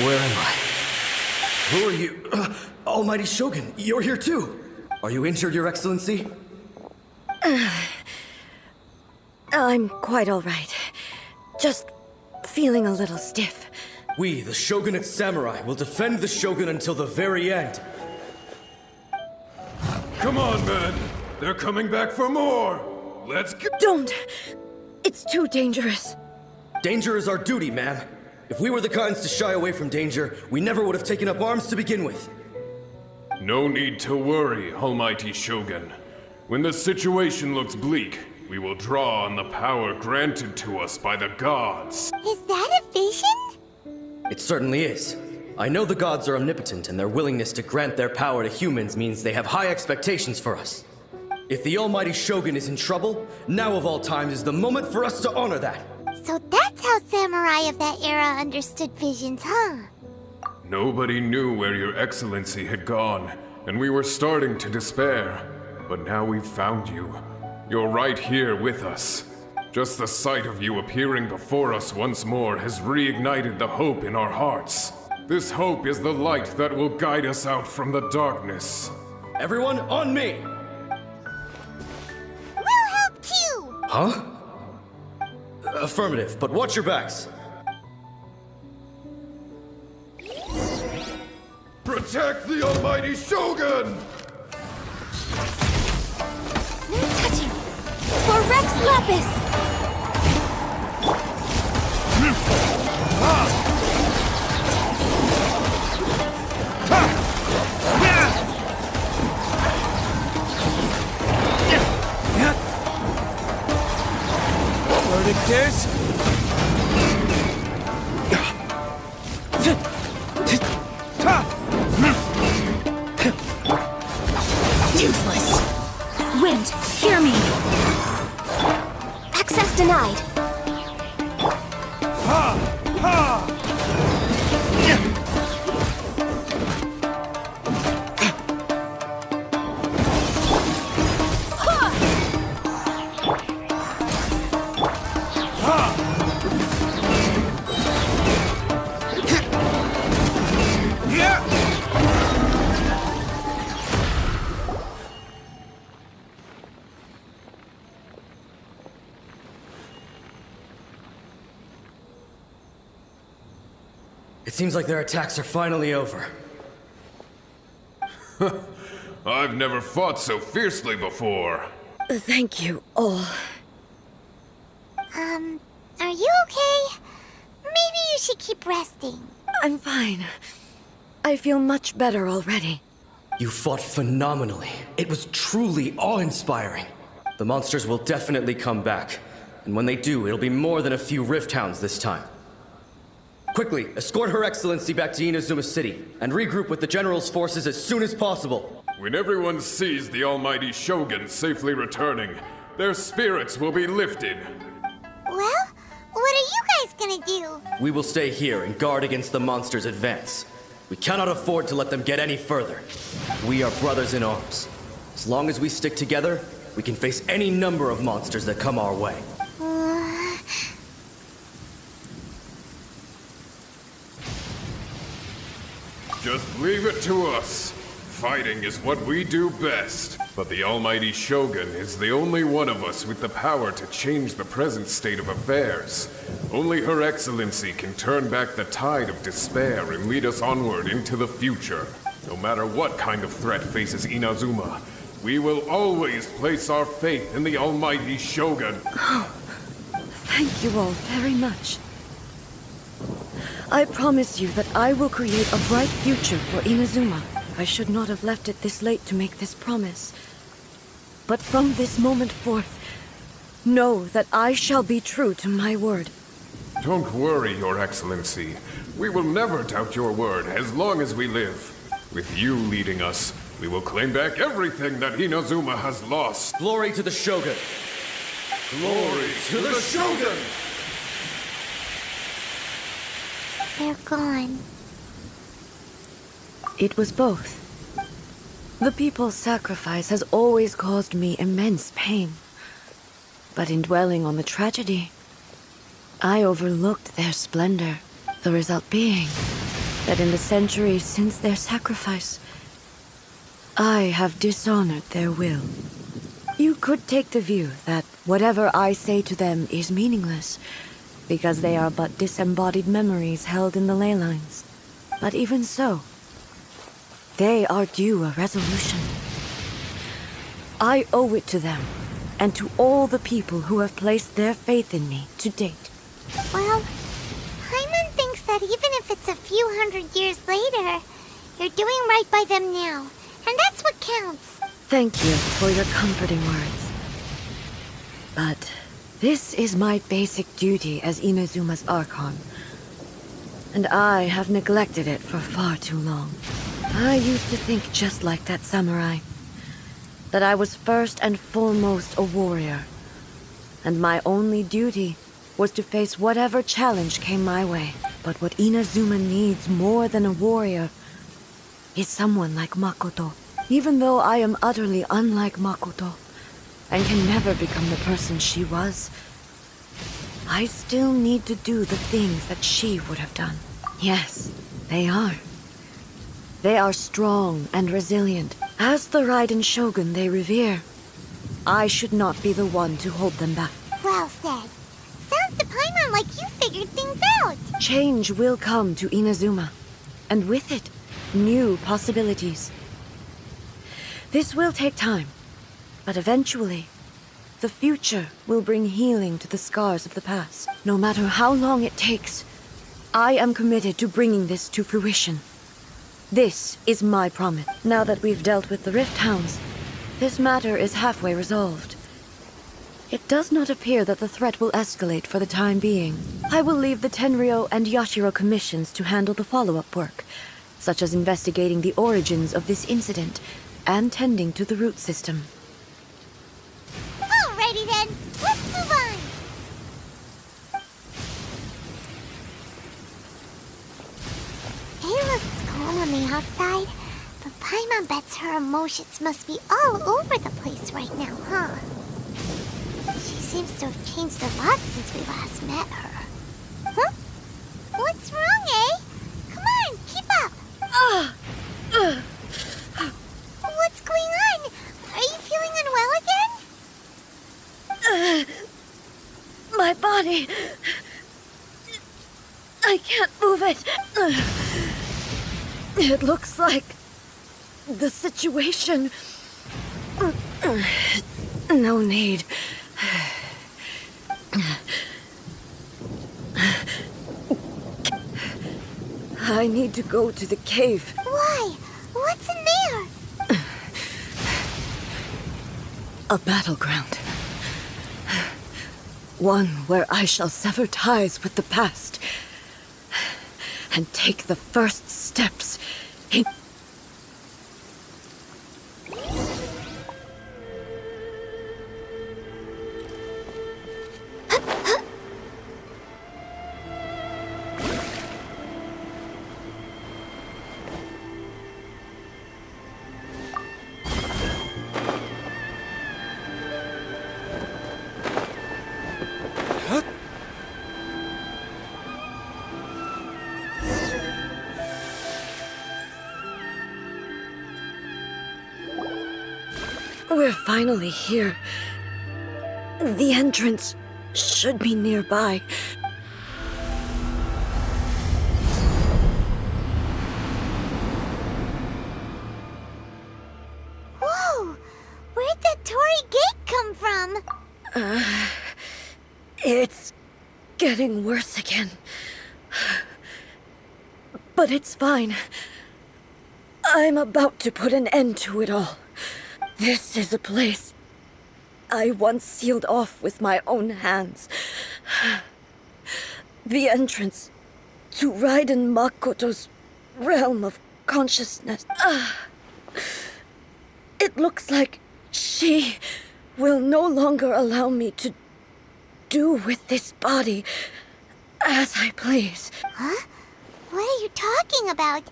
[SPEAKER 9] Where am I? Who are you? Almighty Shogun, you're here too. Are you injured, Your Excellency?
[SPEAKER 4] I'm quite all right. Just feeling a little stiff.
[SPEAKER 9] We, the Shogunate Samurai, will defend the Shogun until the very end.
[SPEAKER 10] Come on, men. They're coming back for more. Let's go.
[SPEAKER 4] Don't! It's too dangerous.
[SPEAKER 9] Danger is our duty, ma'am. If we were the kinds to shy away from danger, we never would have taken up arms to begin with.
[SPEAKER 10] No need to worry, Almighty Shogun. When the situation looks bleak, we will draw on the power granted to us by the gods.
[SPEAKER 2] Is that a vision?
[SPEAKER 9] It certainly is. I know the gods are omnipotent, and their willingness to grant their power to humans means they have high expectations for us. If the Almighty Shogun is in trouble, now of all times is the moment for us to honor that.
[SPEAKER 2] So that's how samurai of that era understood visions, huh?
[SPEAKER 10] Nobody knew where Your Excellency had gone, and we were starting to despair. But now we've found you. You're right here with us. Just the sight of you appearing before us once more has reignited the hope in our hearts. This hope is the light that will guide us out from the darkness.
[SPEAKER 9] Everyone, on me!
[SPEAKER 2] We'll help too!
[SPEAKER 9] Huh? Affirmative, but watch your backs.
[SPEAKER 10] Protect the Almighty Shogun!
[SPEAKER 2] No touching! For Rex Lapis!
[SPEAKER 7] Verdict is...
[SPEAKER 8] Useless. Wind, hear me. Access denied.
[SPEAKER 9] It seems like their attacks are finally over.
[SPEAKER 10] I've never fought so fiercely before.
[SPEAKER 4] Thank you all.
[SPEAKER 2] Are you okay? Maybe you should keep resting.
[SPEAKER 4] I'm fine. I feel much better already.
[SPEAKER 9] You fought phenomenally. It was truly awe-inspiring. The monsters will definitely come back. And when they do, it'll be more than a few Rift Hounds this time. Quickly, escort Her Excellency back to Inazuma City, and regroup with the General's forces as soon as possible.
[SPEAKER 10] When everyone sees the Almighty Shogun safely returning, their spirits will be lifted.
[SPEAKER 2] Well, what are you guys gonna do?
[SPEAKER 9] We will stay here and guard against the monsters' advance. We cannot afford to let them get any further. We are brothers in arms. As long as we stick together, we can face any number of monsters that come our way.
[SPEAKER 10] Just leave it to us. Fighting is what we do best. But the Almighty Shogun is the only one of us with the power to change the present state of affairs. Only Her Excellency can turn back the tide of despair and lead us onward into the future. No matter what kind of threat faces Inazuma, we will always place our faith in the Almighty Shogun.
[SPEAKER 4] Thank you all very much. I promise you that I will create a bright future for Inazuma. I should not have left it this late to make this promise. But from this moment forth, know that I shall be true to my word.
[SPEAKER 10] Don't worry, Your Excellency. We will never doubt your word as long as we live. With you leading us, we will claim back everything that Inazuma has lost.
[SPEAKER 9] Glory to the Shogun!
[SPEAKER 10] Glory to the Shogun!
[SPEAKER 2] They're gone.
[SPEAKER 4] It was both. The people's sacrifice has always caused me immense pain. But in dwelling on the tragedy, I overlooked their splendor. The result being that in the centuries since their sacrifice, I have dishonored their will. You could take the view that whatever I say to them is meaningless, because they are but disembodied memories held in the ley lines. But even so, they are due a resolution. I owe it to them, and to all the people who have placed their faith in me to date.
[SPEAKER 2] Well, Paimon thinks that even if it's a few hundred years later, you're doing right by them now. And that's what counts.
[SPEAKER 4] Thank you for your comforting words. But this is my basic duty as Inazuma's Archon. And I have neglected it for far too long. I used to think just like that samurai. That I was first and foremost a warrior. And my only duty was to face whatever challenge came my way. But what Inazuma needs more than a warrior is someone like Makoto. Even though I am utterly unlike Makoto, and can never become the person she was, I still need to do the things that she would have done. Yes, they are. They are strong and resilient. As the Raiden Shogun they revere, I should not be the one to hold them back.
[SPEAKER 2] Well said. Sounds to Paimon like you figured things out.
[SPEAKER 4] Change will come to Inazuma, and with it, new possibilities. This will take time, but eventually, the future will bring healing to the scars of the past. No matter how long it takes, I am committed to bringing this to fruition. This is my promise. Now that we've dealt with the Rift Hounds, this matter is halfway resolved. It does not appear that the threat will escalate for the time being. I will leave the Tenryo and Yashiro commissions to handle the follow-up work, such as investigating the origins of this incident and tending to the root system.
[SPEAKER 2] Alrighty then, let's move on. It looks calm on the outside, but Paimon bets her emotions must be all over the place right now, huh? She seems to have changed a lot since we last met her. Huh? What's wrong, eh? Come on, keep up! What's going on? Are you feeling unwell again?
[SPEAKER 4] My body... I can't move it. It looks like the situation... No need. I need to go to the cave.
[SPEAKER 2] Why? What's in there?
[SPEAKER 4] A battleground. One where I shall sever ties with the past and take the first steps in... We're finally here. The entrance should be nearby.
[SPEAKER 2] Whoa! Where'd that Torii gate come from?
[SPEAKER 4] It's getting worse again. But it's fine. I'm about to put an end to it all. This is a place I once sealed off with my own hands. The entrance to Raiden Makoto's realm of consciousness. It looks like she will no longer allow me to do with this body as I please.
[SPEAKER 2] Huh? What are you talking about?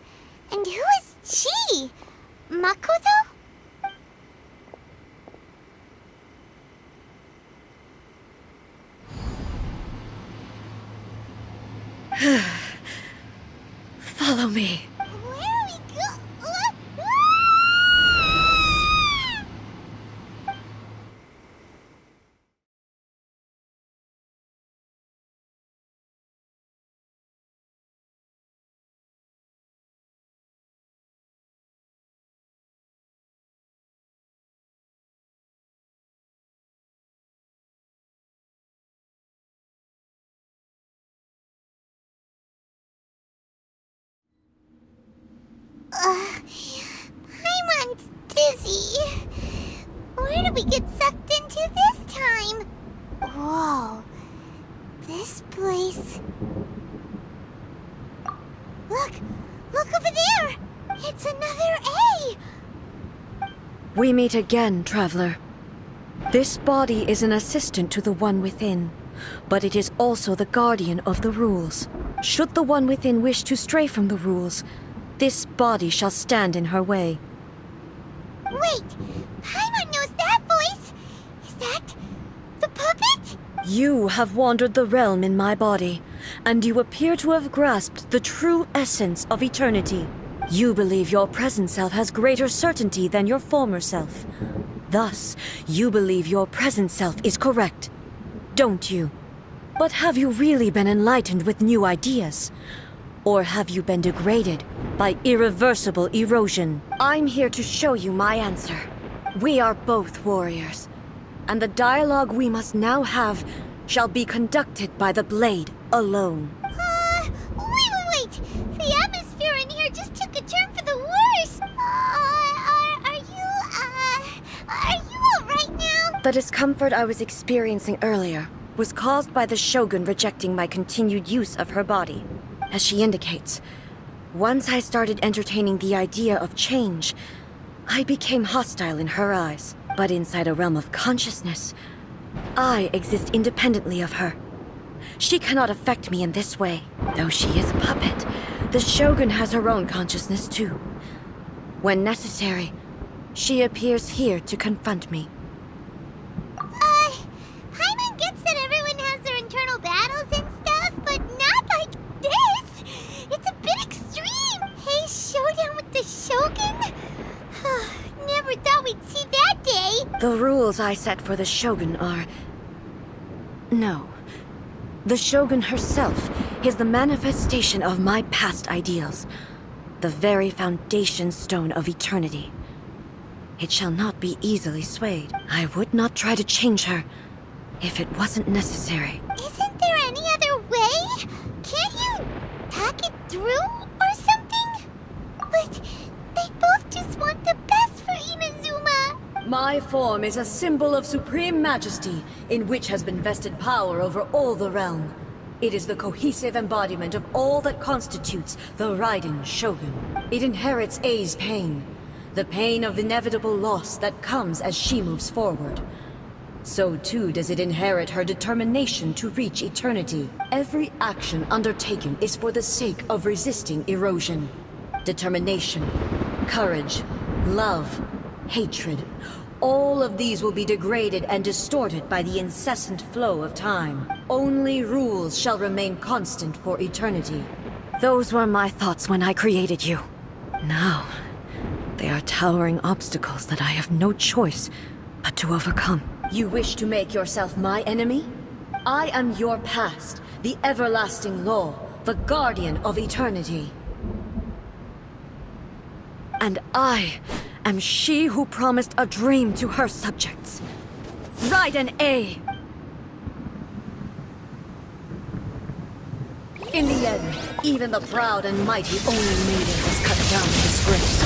[SPEAKER 2] And who is she? Makoto?
[SPEAKER 4] Follow me.
[SPEAKER 2] Where are we Paimon's dizzy. Where did we get sucked into this time? Whoa. This place... Look! Look over there! It's another A!
[SPEAKER 4] We meet again, traveler. This body is an assistant to the one within, but it is also the guardian of the rules. Should the one within wish to stray from the rules, this body shall stand in her way.
[SPEAKER 2] Wait! Paimon knows that voice! Is that... the puppet?
[SPEAKER 4] You have wandered the realm in my body, and you appear to have grasped the true essence of eternity. You believe your present self has greater certainty than your former self. Thus, you believe your present self is correct, don't you? But have you really been enlightened with new ideas? Or have you been degraded by irreversible erosion? I'm here to show you my answer. We are both warriors, and the dialogue we must now have shall be conducted by the blade alone.
[SPEAKER 2] Wait! The atmosphere in here just took a turn for the worse! Are you alright now?
[SPEAKER 4] The discomfort I was experiencing earlier was caused by the Shogun rejecting my continued use of her body. As she indicates, once I started entertaining the idea of change, I became hostile in her eyes. But inside a realm of consciousness, I exist independently of her. She cannot affect me in this way. Though she is a puppet, the Shogun has her own consciousness too. When necessary, she appears here to confront me.
[SPEAKER 2] Paimon gets that everyone has their internal battles and stuff, but not like this! It's a bit extreme! Hey, showdown with the Shogun? Never thought we'd see that day!
[SPEAKER 4] The rules I set for the Shogun are... No. The Shogun herself is the manifestation of my past ideals. The very foundation stone of eternity. It shall not be easily swayed. I would not try to change her if it wasn't necessary.
[SPEAKER 2] Isn't there any other way? Can't you talk it through or something? But they both just want the best for Inazuma.
[SPEAKER 4] My form is a symbol of supreme majesty, in which has been vested power over all the realm. It is the cohesive embodiment of all that constitutes the Raiden Shogun. It inherits Ei's pain, the pain of inevitable loss that comes as she moves forward. So too does it inherit her determination to reach eternity. Every action undertaken is for the sake of resisting erosion. Determination, courage, love, hatred. All of these will be degraded and distorted by the incessant flow of time. Only rules shall remain constant for eternity. Those were my thoughts when I created you. Now, they are towering obstacles that I have no choice but to overcome. You wish to make yourself my enemy? I am your past, the everlasting law, the guardian of eternity. And I am she who promised a dream to her subjects. Raiden A. In the end, even the proud and mighty Oni maiden was cut down to disgrace.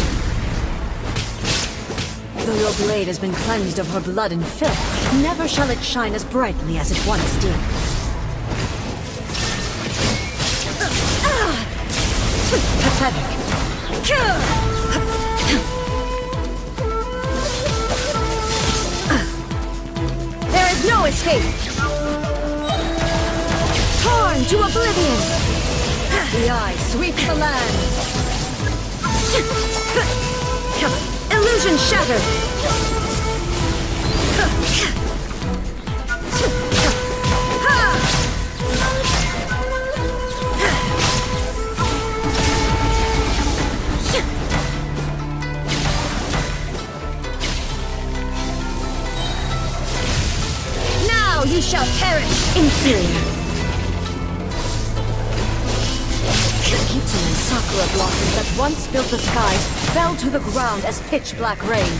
[SPEAKER 4] Though your blade has been cleansed of her blood and filth, never shall it shine as brightly as it once did. Pathetic. There is no escape! Torn to oblivion! The eye sweeps the lands! Illusion shattered! Now you shall perish, inferior! Kitsu and sakura blossoms that once filled the skies fell to the ground as pitch-black rain.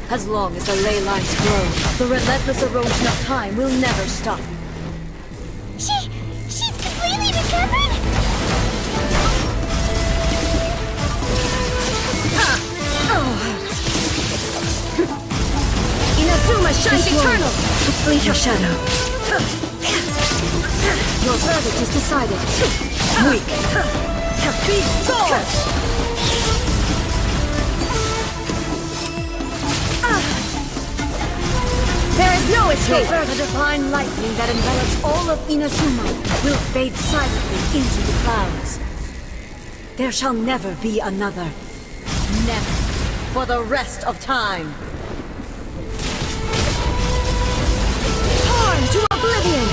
[SPEAKER 4] As long as the ley lines glow, the relentless erosion of time will never stop.
[SPEAKER 2] She's completely recovered?
[SPEAKER 4] Inazuma shines eternal! The fleeting shadow. Your verdict is decided. Weak. Be sword! There is no escape! The divine lightning that envelops all of Inazuma will fade silently into the clouds. There shall never be another. Never. For the rest of time. Torn to oblivion!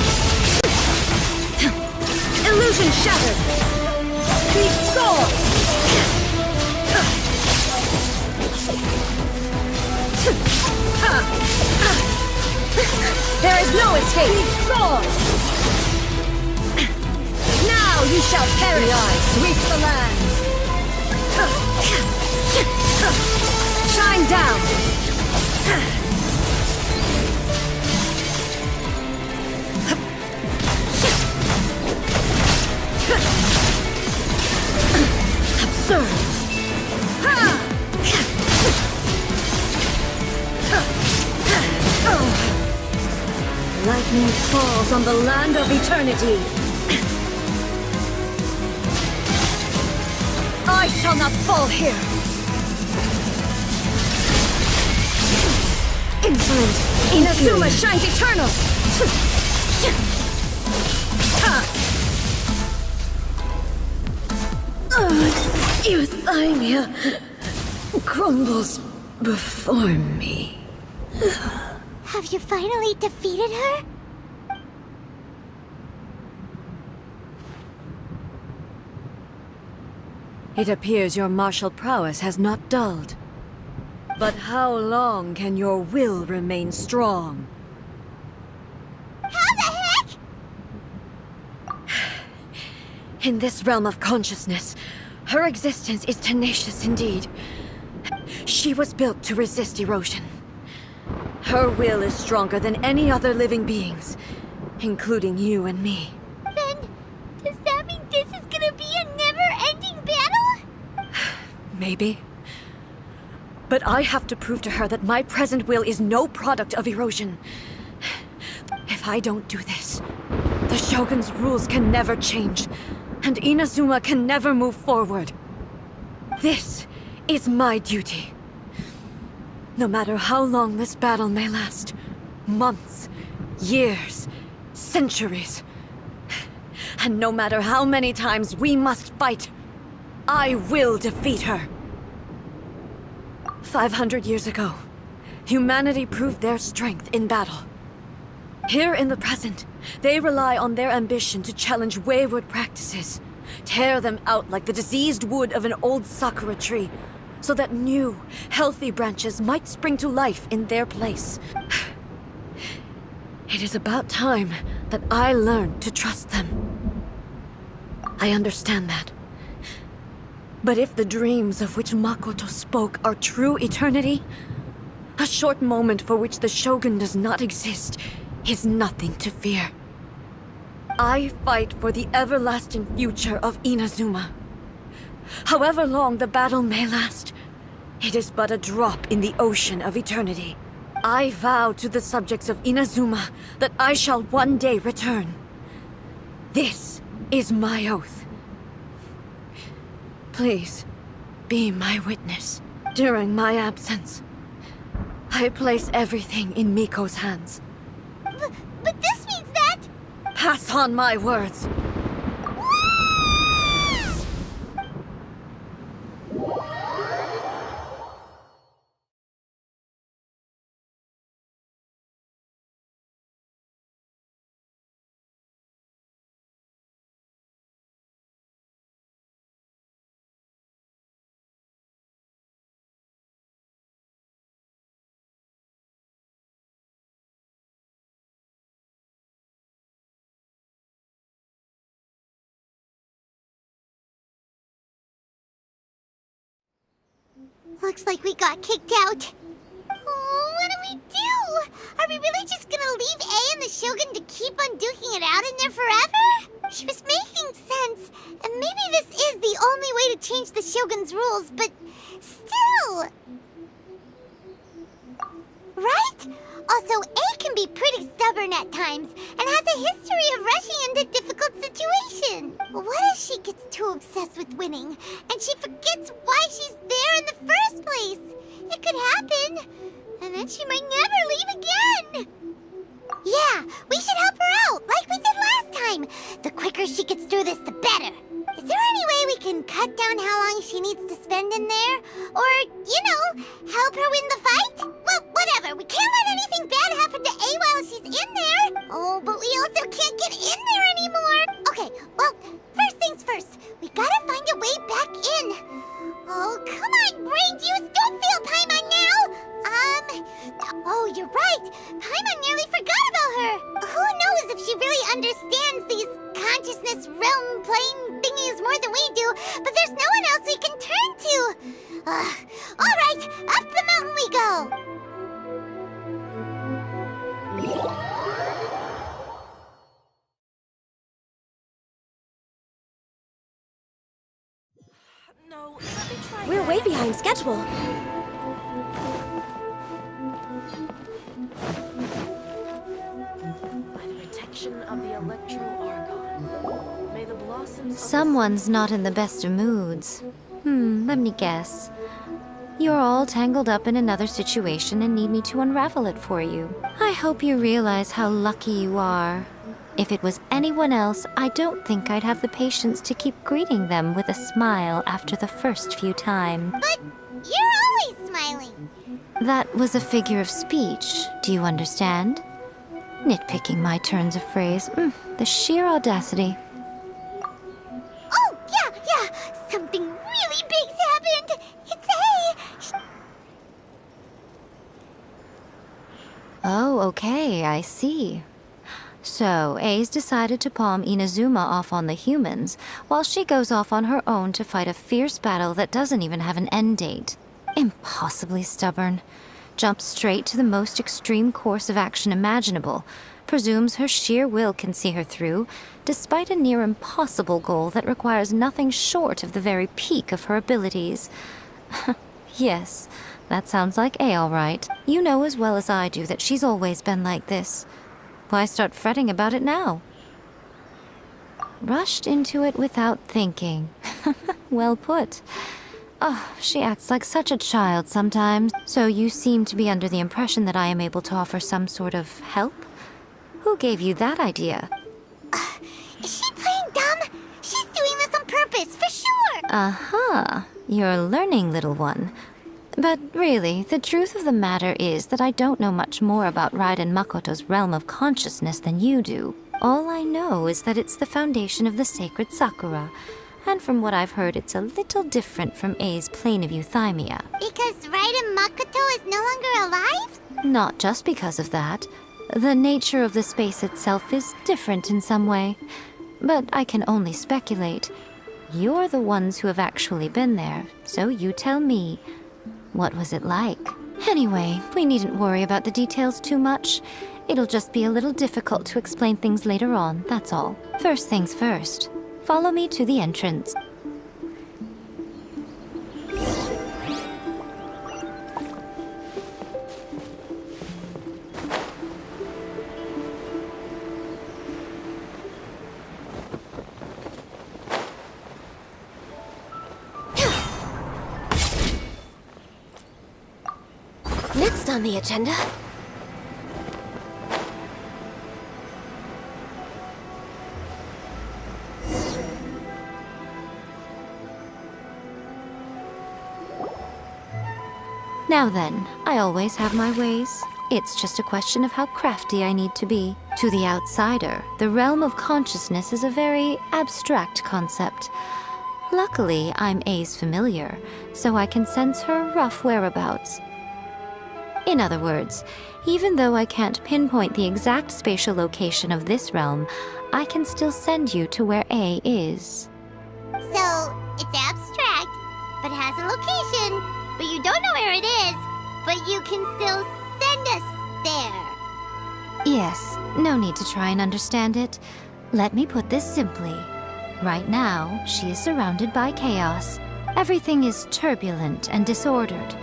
[SPEAKER 4] Illusion shattered! Be sword! There is no escape! Be sword! Now you shall perish! The eye sweeps the lands! Shine down! Absurd! Lightning falls on the land of eternity. I shall not fall here. Insolent! Inazuma shines eternal! Euthymia crumbles before me.
[SPEAKER 2] Have you finally defeated her?
[SPEAKER 4] It appears your martial prowess has not dulled. But how long can your will remain strong?
[SPEAKER 2] How the heck?
[SPEAKER 4] In this realm of consciousness, her existence is tenacious indeed. She was built to resist erosion. Her will is stronger than any other living being's, including you and me.
[SPEAKER 2] Then, does that mean this is gonna be a never-ending battle?
[SPEAKER 4] Maybe. But I have to prove to her that my present will is no product of erosion. If I don't do this, the Shogun's rules can never change, and Inazuma can never move forward. This is my duty. No matter how long this battle may last, months, years, centuries, and no matter how many times we must fight, I will defeat her. 500 years ago, humanity proved their strength in battle. Here in the present, they rely on their ambition to challenge wayward practices, tear them out like the diseased wood of an old sakura tree, so that new, healthy branches might spring to life in their place. It is about time that I learned to trust them. I understand that. But if the dreams of which Makoto spoke are true eternity, a short moment for which the Shogun does not exist is nothing to fear. I fight for the everlasting future of Inazuma. However long the battle may last, it is but a drop in the ocean of eternity. I vow to the subjects of Inazuma that I shall one day return. This is my oath. Please, be my witness. During my absence, I place everything in Miko's hands.
[SPEAKER 2] But this means that...
[SPEAKER 4] Pass on my words.
[SPEAKER 2] Looks like we got kicked out. Oh, what do we do? Are we really just gonna leave A and the Shogun to keep on duking it out in there forever? She was making sense, and maybe this is the only way to change the Shogun's rules, but still... Right? Also, A can be pretty stubborn at times, and has a history of rushing into difficult situations. What if she gets too obsessed with winning, and she forgets why she's there in the first place? It could happen, and then she might never leave again. Yeah, we should help her out, like we did last time. The quicker she gets through this, the better. Is there any way we can cut down how long she needs to spend in there? Or, you know, help her win the fight? Well, whatever. We can't let anything bad happen to A while she's in there. Oh, but we also can't get in there anymore. Okay, well, first things first. We gotta find a way back in. Oh, come on, brain juice. Don't feel Paimon now. Oh, you're right. Paimon nearly forgot about her. Who knows if she really understands these consciousness realm plane thingies more than we do, but there's no one else we can turn to. All right, up the mountain we go.
[SPEAKER 4] No, we're way behind schedule. By the protection of the Electro-Archon, may the blossoms...
[SPEAKER 11] Someone's not in the best of moods. Let me guess. You're all tangled up in another situation and need me to unravel it for you. I hope you realize how lucky you are. If it was anyone else, I don't think I'd have the patience to keep greeting them with a smile after the first few times.
[SPEAKER 2] But you're always smiling.
[SPEAKER 11] That was a figure of speech. Do you understand? Nitpicking my turns of phrase. The sheer audacity.
[SPEAKER 2] Oh, yeah. Something really big's happened. It's A.
[SPEAKER 11] Oh, okay, I see. So, A's decided to palm Inazuma off on the humans, while she goes off on her own to fight a fierce battle that doesn't even have an end date. Impossibly stubborn. Jumps straight to the most extreme course of action imaginable, presumes her sheer will can see her through, despite a near impossible goal that requires nothing short of the very peak of her abilities. Yes, that sounds like A all right. You know as well as I do that she's always been like this. Why start fretting about it now? Rushed into it without thinking. Well put. Oh, she acts like such a child sometimes. So you seem to be under the impression that I am able to offer some sort of help? Who gave you that idea?
[SPEAKER 2] Is she playing dumb? She's doing this on purpose, for sure!
[SPEAKER 11] Uh-huh. You're learning, little one. But really, the truth of the matter is that I don't know much more about Raiden Makoto's realm of consciousness than you do. All I know is that it's the foundation of the sacred Sakura, and from what I've heard, it's a little different from A's plane of euthymia.
[SPEAKER 2] Because Raiden Makoto is no longer alive?
[SPEAKER 11] Not just because of that. The nature of the space itself is different in some way. But I can only speculate. You're the ones who have actually been there, so you tell me. What was it like? Anyway, we needn't worry about the details too much. It'll just be a little difficult to explain things later on, that's all. First things first. Follow me to the entrance.
[SPEAKER 8] Next on the agenda.
[SPEAKER 11] Now then, I always have my ways. It's just a question of how crafty I need to be. To the outsider, the realm of consciousness is a very abstract concept. Luckily, I'm A's familiar, so I can sense her rough whereabouts. In other words, even though I can't pinpoint the exact spatial location of this realm, I can still send you to where A is.
[SPEAKER 2] So, it's abstract, but has a location, but you don't know where it is, but you can still send us there.
[SPEAKER 11] Yes, no need to try and understand it. Let me put this simply. Right now, she is surrounded by chaos. Everything is turbulent and disordered.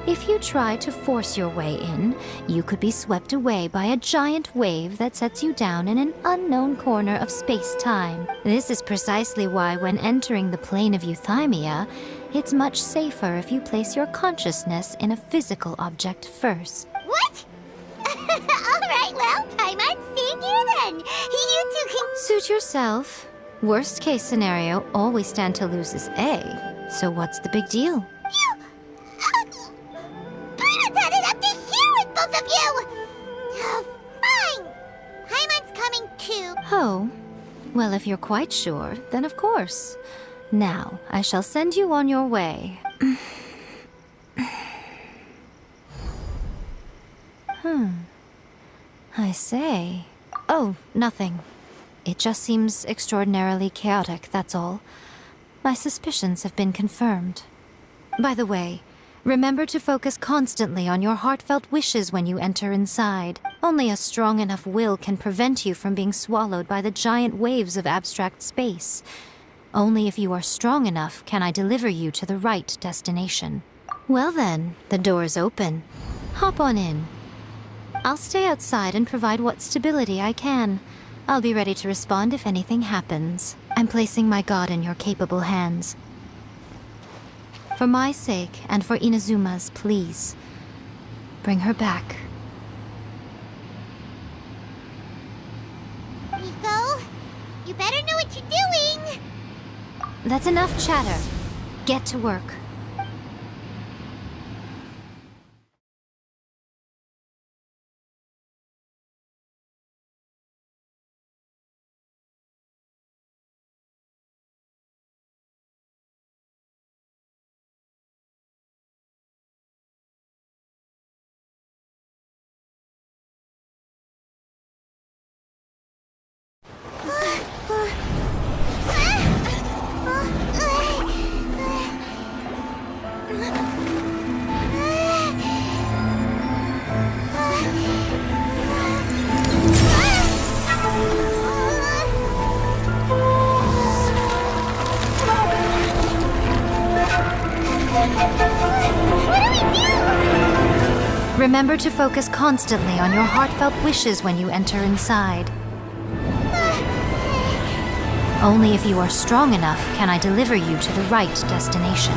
[SPEAKER 11] If you try to force your way in, you could be swept away by a giant wave that sets you down in an unknown corner of space-time. This is precisely why when entering the plane of euthymia, it's much safer if you place your consciousness in a physical object first.
[SPEAKER 2] What? Alright, well, Paimon, seeing you then. You two can...
[SPEAKER 11] Suit yourself. Worst case scenario, all we stand to lose is A. So what's the big deal?
[SPEAKER 2] Paimon's had it up to here with both of you! Fine! Paimon's coming too.
[SPEAKER 11] Oh, well, if you're quite sure, then of course. Now, I shall send you on your way. I say. Oh, nothing. It just seems extraordinarily chaotic, that's all. My suspicions have been confirmed. By the way, remember to focus constantly on your heartfelt wishes when you enter inside. Only a strong enough will can prevent you from being swallowed by the giant waves of abstract space. Only if you are strong enough can I deliver you to the right destination. Well then, the door is open. Hop on in. I'll stay outside and provide what stability I can. I'll be ready to respond if anything happens. I'm placing my god in your capable hands. For my sake and for Inazuma's, please, bring her back.
[SPEAKER 2] Nico, you better know what you're doing!
[SPEAKER 11] That's enough chatter. Get to work. Remember to focus constantly on your heartfelt wishes when you enter inside. Only if you are strong enough can I deliver you to the right destination.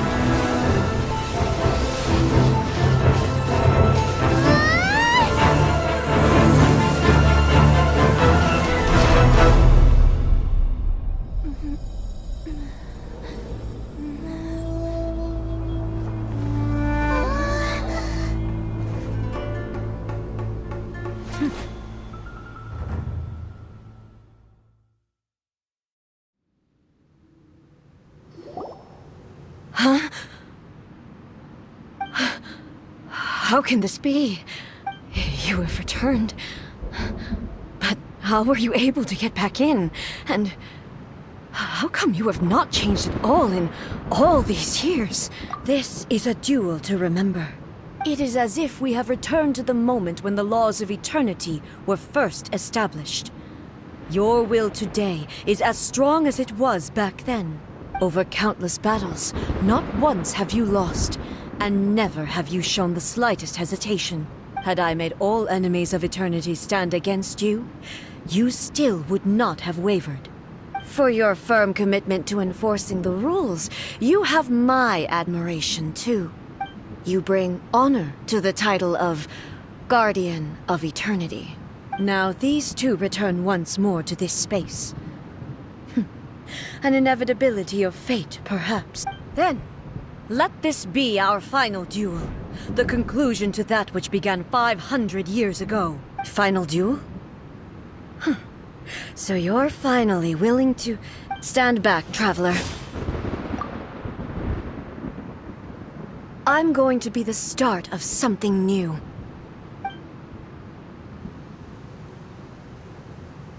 [SPEAKER 4] How can this be? You have returned. But how were you able to get back in? And how come you have not changed at all in all these years? This is a duel to remember. It is as if we have returned to the moment when the laws of eternity were first established. Your will today is as strong as it was back then. Over countless battles, not once have you lost, and never have you shown the slightest hesitation. Had I made all enemies of eternity stand against you, you still would not have wavered. For your firm commitment to enforcing the rules, you have my admiration too. You bring honor to the title of Guardian of Eternity. Now these two return once more to this space. An inevitability of fate, perhaps. Then, let this be our final duel. The conclusion to that which began 500 years ago. Final duel? So you're finally willing to... Stand back, traveler. I'm going to be the start of something new.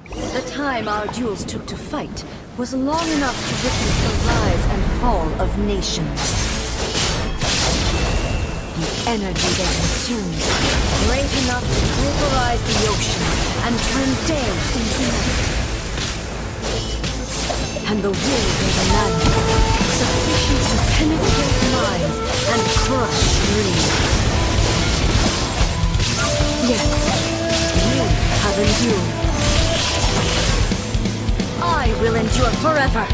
[SPEAKER 4] The time our duels took to fight was long enough to witness the rise and fall of nations. The energy they consumed, great enough to pulverize the ocean and turn day into night. And the will they demanded, sufficient to penetrate minds and crush dreams. Yet, you have endured. I will endure forever!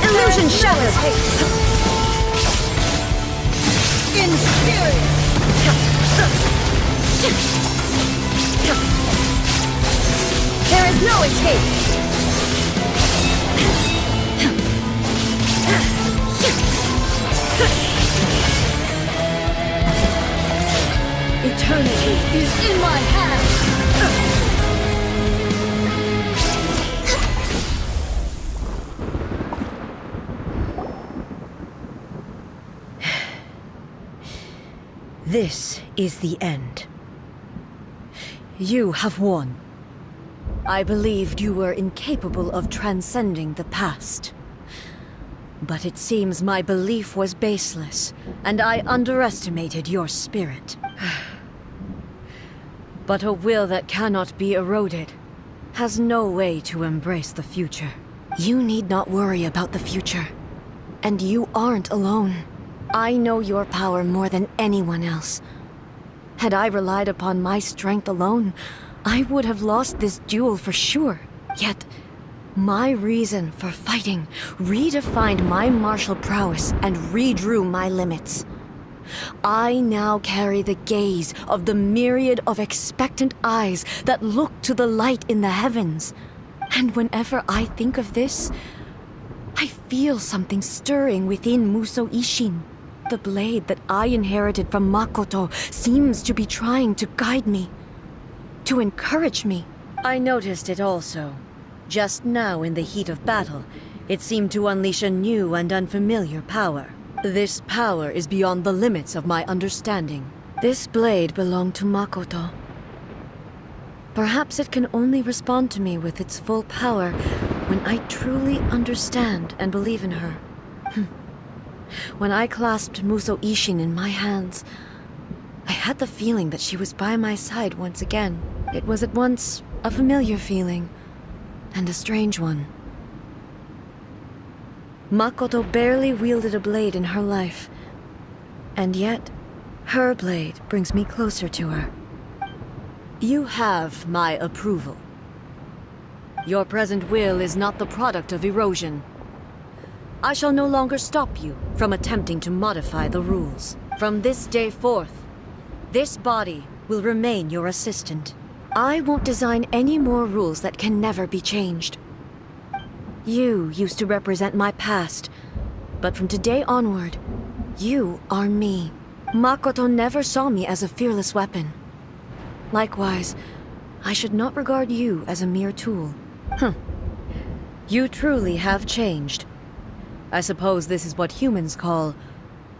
[SPEAKER 4] Illusion shattered! Inferior! There is no escape! Eternity is in my hands! This is the end. You have won. I believed you were incapable of transcending the past. But it seems my belief was baseless, and I underestimated your spirit. But a will that cannot be eroded has no way to embrace the future. You need not worry about the future. And you aren't alone. I know your power more than anyone else. Had I relied upon my strength alone, I would have lost this duel for sure. Yet, my reason for fighting redefined my martial prowess and redrew my limits. I now carry the gaze of the myriad of expectant eyes that look to the light in the heavens. And whenever I think of this, I feel something stirring within Muso Ishin. The blade that I inherited from Makoto seems to be trying to guide me, to encourage me. I noticed it also. Just now in the heat of battle, it seemed to unleash a new and unfamiliar power. This power is beyond the limits of my understanding. This blade belonged to Makoto. Perhaps it can only respond to me with its full power when I truly understand and believe in her. When I clasped Muso Ishin in my hands, I had the feeling that she was by my side once again. It was at once a familiar feeling and a strange one. Makoto barely wielded a blade in her life, and yet her blade brings me closer to her. You have my approval. Your present will is not the product of erosion. I shall no longer stop you from attempting to modify the rules. From this day forth, this body will remain your assistant. I won't design any more rules that can never be changed. You used to represent my past, but from today onward, you are me. Makoto never saw me as a fearless weapon. Likewise, I should not regard you as a mere tool. You truly have changed. I suppose this is what humans call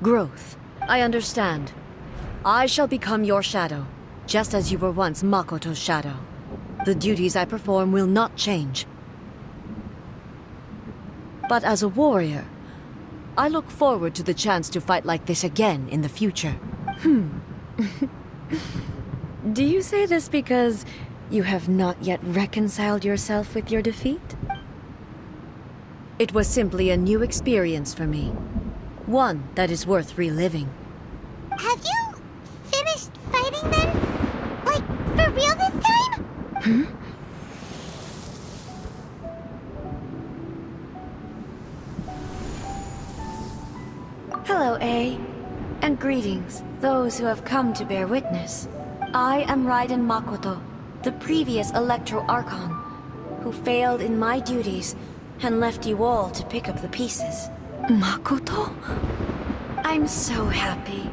[SPEAKER 4] growth. I understand. I shall become your shadow, just as you were once Makoto's shadow. The duties I perform will not change. But as a warrior, I look forward to the chance to fight like this again in the future. Do you say this because you have not yet reconciled yourself with your defeat? It was simply a new experience for me. One that is worth reliving.
[SPEAKER 2] Have you finished fighting then? Like, for real this time?
[SPEAKER 4] Hello, A. And greetings, those who have come to bear witness. I am Raiden Makoto, the previous Electro Archon, who failed in my duties and left you all to pick up the pieces. Makoto? I'm so happy.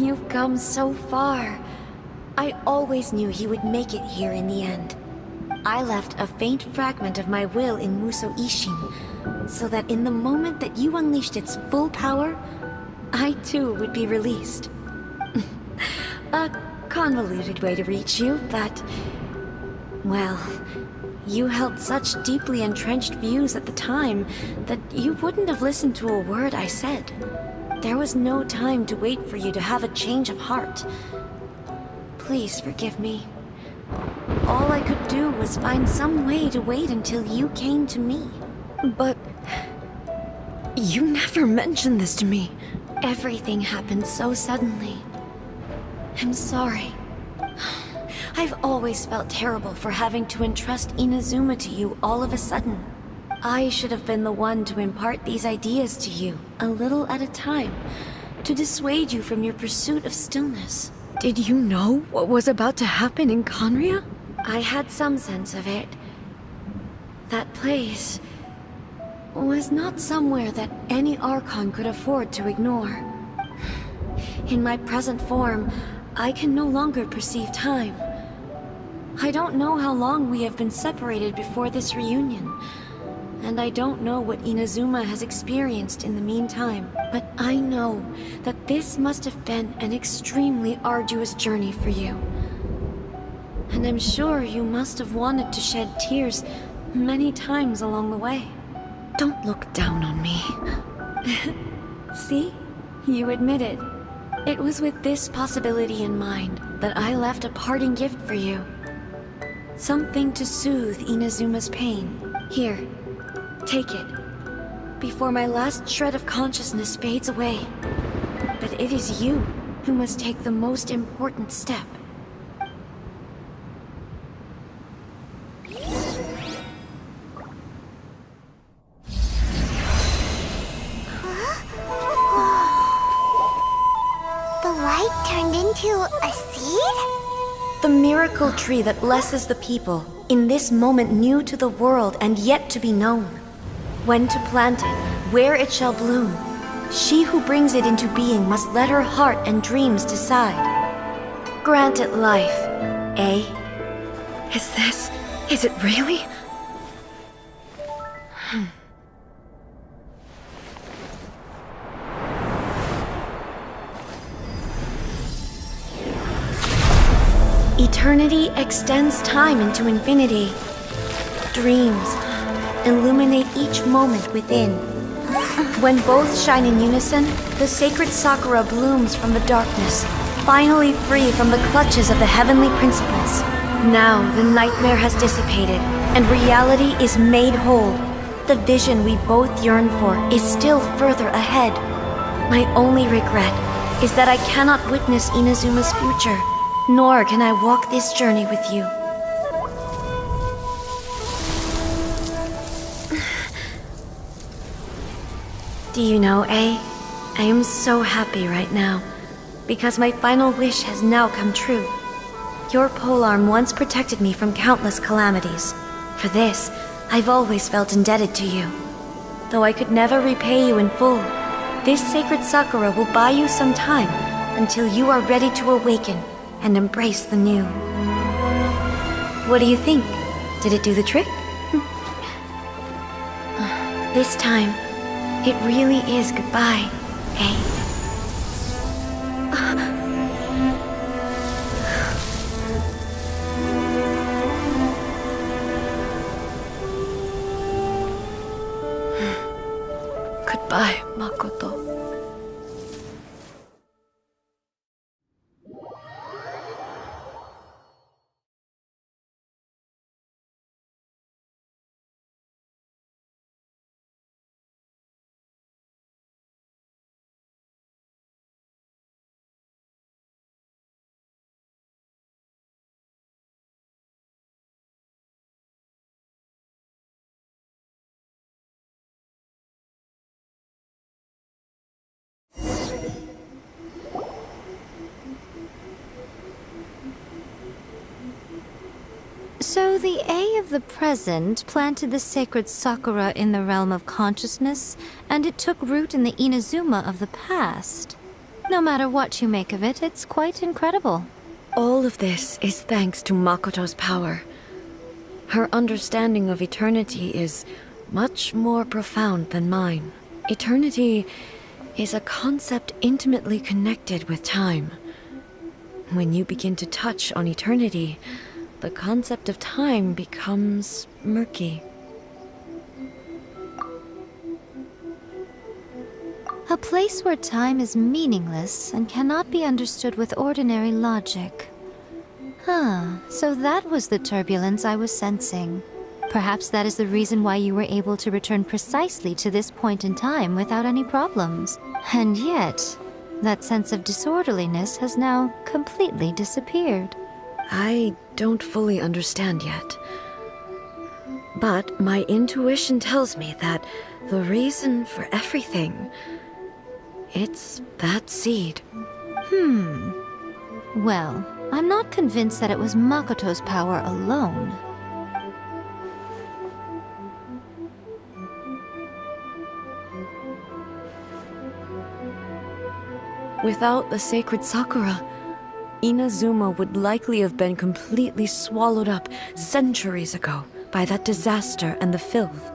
[SPEAKER 4] You've come so far. I always knew you would make it here in the end. I left a faint fragment of my will in Muso Ishin, so that in the moment that you unleashed its full power, I too would be released. A convoluted way to reach you, but... well, you held such deeply entrenched views at the time that you wouldn't have listened to a word I said. There was no time to wait for you to have a change of heart. Please forgive me. All I could do was find some way to wait until you came to me. But... you never mentioned this to me. Everything happened so suddenly. I'm sorry. I've always felt terrible for having to entrust Inazuma to you all of a sudden. I should have been the one to impart these ideas to you, a little at a time, to dissuade you from your pursuit of stillness. Did you know what was about to happen in Conria? I had some sense of it. That place was not somewhere that any Archon could afford to ignore. In my present form, I can no longer perceive time. I don't know how long we have been separated before this reunion, and I don't know what Inazuma has experienced in the meantime, but I know that this must have been an extremely arduous journey for you. And I'm sure you must have wanted to shed tears many times along the way. Don't look down on me. See? You admit it. It was with this possibility in mind that I left a parting gift for you. Something to soothe Inazuma's pain. Here, take it, before my last shred of consciousness fades away. But it is you who must take the most important step.
[SPEAKER 2] The light turned into a seed?
[SPEAKER 11] The miracle tree that blesses the people, in this moment new to the world and yet to be known. When to plant it, where it shall bloom. She who brings it into being must let her heart and dreams decide. Grant it life, eh?
[SPEAKER 4] Is it really?
[SPEAKER 11] Eternity extends time into infinity. Dreams illuminate each moment within. When both shine in unison, the sacred Sakura blooms from the darkness, finally free from the clutches of the heavenly principles. Now the nightmare has dissipated, and reality is made whole. The vision we both yearn for is still further ahead. My only regret is that I cannot witness Inazuma's future, nor can I walk this journey with you. Do you know, A? I am so happy right now, because my final wish has now come true. Your polearm once protected me from countless calamities. For this, I've always felt indebted to you. Though I could never repay you in full, this sacred Sakura will buy you some time until you are ready to awaken and embrace the new. What do you think? Did it do the trick? This time, it really is goodbye, eh? So the A of the present planted the sacred Sakura in the realm of consciousness, and it took root in the Inazuma of the past. No matter what you make of it, it's quite incredible.
[SPEAKER 4] All of this is thanks to Makoto's power. Her understanding of eternity is much more profound than mine. Eternity is a concept intimately connected with time. When you begin to touch on eternity, the concept of time becomes murky.
[SPEAKER 11] A place where time is meaningless and cannot be understood with ordinary logic. So that was the turbulence I was sensing. Perhaps that is the reason why you were able to return precisely to this point in time without any problems. And yet, that sense of disorderliness has now completely disappeared.
[SPEAKER 4] I don't fully understand yet. But my intuition tells me that the reason for everything, it's that seed.
[SPEAKER 11] Well, I'm not convinced that it was Makoto's power alone.
[SPEAKER 4] Without the sacred Sakura, Inazuma would likely have been completely swallowed up centuries ago by that disaster and the filth.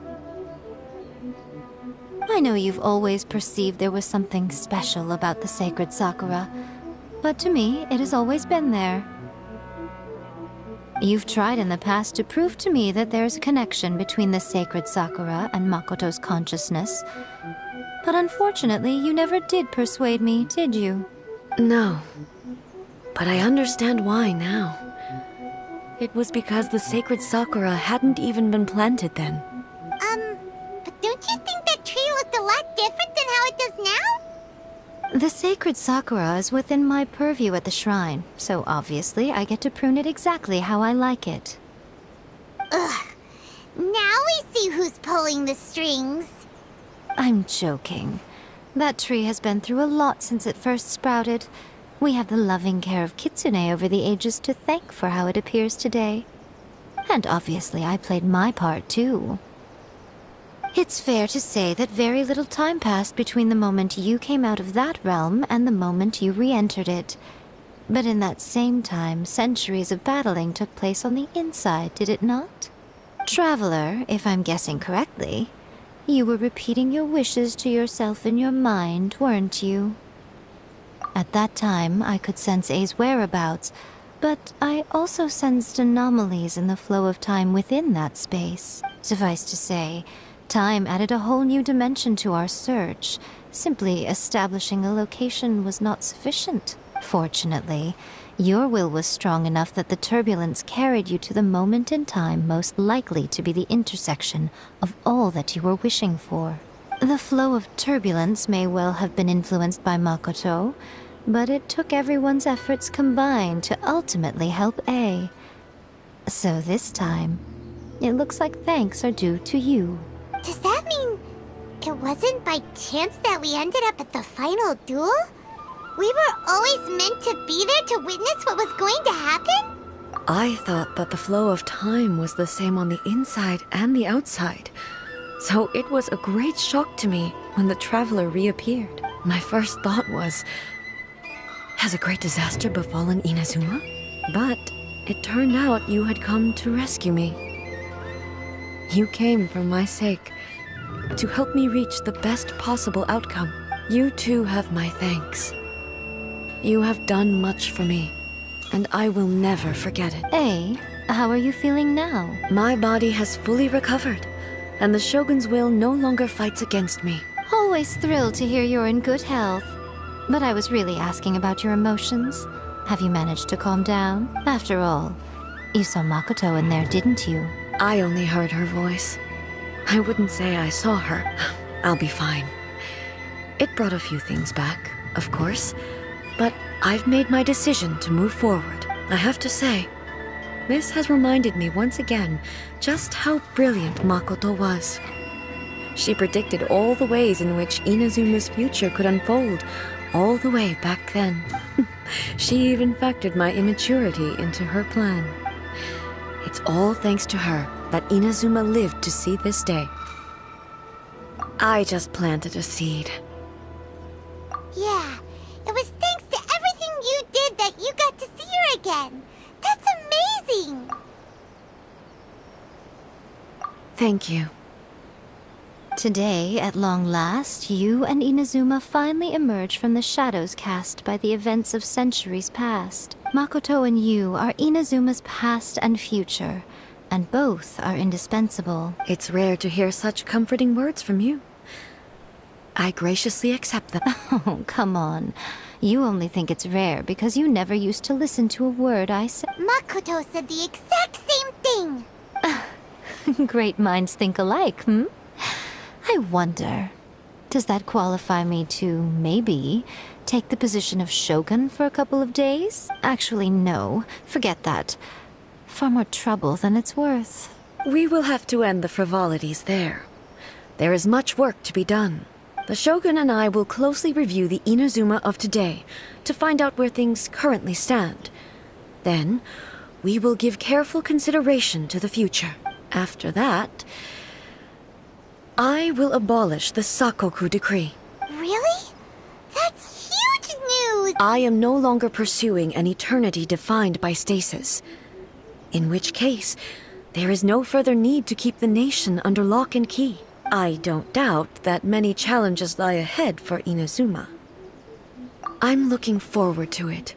[SPEAKER 11] I know you've always perceived there was something special about the sacred Sakura, but to me, it has always been there. You've tried in the past to prove to me that there's a connection between the sacred Sakura and Makoto's consciousness, but unfortunately, you never did persuade me, did you?
[SPEAKER 4] No. But I understand why now. It was because the sacred Sakura hadn't even been planted then.
[SPEAKER 2] But don't you think that tree looked a lot different than how it does now?
[SPEAKER 11] The sacred Sakura is within my purview at the shrine, so obviously I get to prune it exactly how I like it.
[SPEAKER 2] Ugh. Now we see who's pulling the strings.
[SPEAKER 11] I'm joking. That tree has been through a lot since it first sprouted. We have the loving care of Kitsune over the ages to thank for how it appears today. And obviously I played my part too. It's fair to say that very little time passed between the moment you came out of that realm and the moment you re-entered it. But in that same time, centuries of battling took place on the inside, did it not? Traveler, if I'm guessing correctly, you were repeating your wishes to yourself in your mind, weren't you? At that time, I could sense A's whereabouts, but I also sensed anomalies in the flow of time within that space. Suffice to say, time added a whole new dimension to our search. Simply establishing a location was not sufficient. Fortunately, your will was strong enough that the turbulence carried you to the moment in time most likely to be the intersection of all that you were wishing for. The flow of turbulence may well have been influenced by Makoto, but it took everyone's efforts combined to ultimately help A. So this time, it looks like thanks are due to you.
[SPEAKER 2] Does that mean it wasn't by chance that we ended up at the final duel? We were always meant to be there to witness what was going to happen?
[SPEAKER 4] I thought that the flow of time was the same on the inside and the outside. So it was a great shock to me when the traveler reappeared. My first thought was, has a great disaster befallen Inazuma? But it turned out you had come to rescue me. You came for my sake, to help me reach the best possible outcome. You too have my thanks. You have done much for me, and I will never forget it.
[SPEAKER 11] A, how are you feeling now?
[SPEAKER 4] My body has fully recovered, and the Shogun's will no longer fights against me.
[SPEAKER 11] Always thrilled to hear you're in good health. But I was really asking about your emotions. Have you managed to calm down? After all, you saw Makoto in there, didn't you?
[SPEAKER 4] I only heard her voice. I wouldn't say I saw her. I'll be fine. It brought a few things back, of course, but I've made my decision to move forward. I have to say, this has reminded me once again just how brilliant Makoto was. She predicted all the ways in which Inazuma's future could unfold, all the way back then. She even factored my immaturity into her plan. It's all thanks to her that Inazuma lived to see this day. I just planted a seed.
[SPEAKER 2] Yeah, it was thanks to everything you did that you got to see her again. That's amazing!
[SPEAKER 4] Thank you.
[SPEAKER 11] Today, at long last, you and Inazuma finally emerge from the shadows cast by the events of centuries past. Makoto and you are Inazuma's past and future, and both are indispensable.
[SPEAKER 4] It's rare to hear such comforting words from you. I graciously accept them.
[SPEAKER 11] Oh, come on. You only think it's rare because you never used to listen to a word I said.
[SPEAKER 2] Makoto said the exact same thing!
[SPEAKER 11] Great minds think alike, hmm? I wonder, does that qualify me to, maybe, take the position of Shogun for a couple of days? Actually, no. Forget that. Far more trouble than it's worth.
[SPEAKER 4] We will have to end the frivolities there. There is much work to be done. The Shogun and I will closely review the Inazuma of today to find out where things currently stand. Then, we will give careful consideration to the future. After that, I will abolish the Sakoku decree.
[SPEAKER 2] Really? That's huge news!
[SPEAKER 4] I am no longer pursuing an eternity defined by stasis. In which case, there is no further need to keep the nation under lock and key. I don't doubt that many challenges lie ahead for Inazuma. I'm looking forward to it.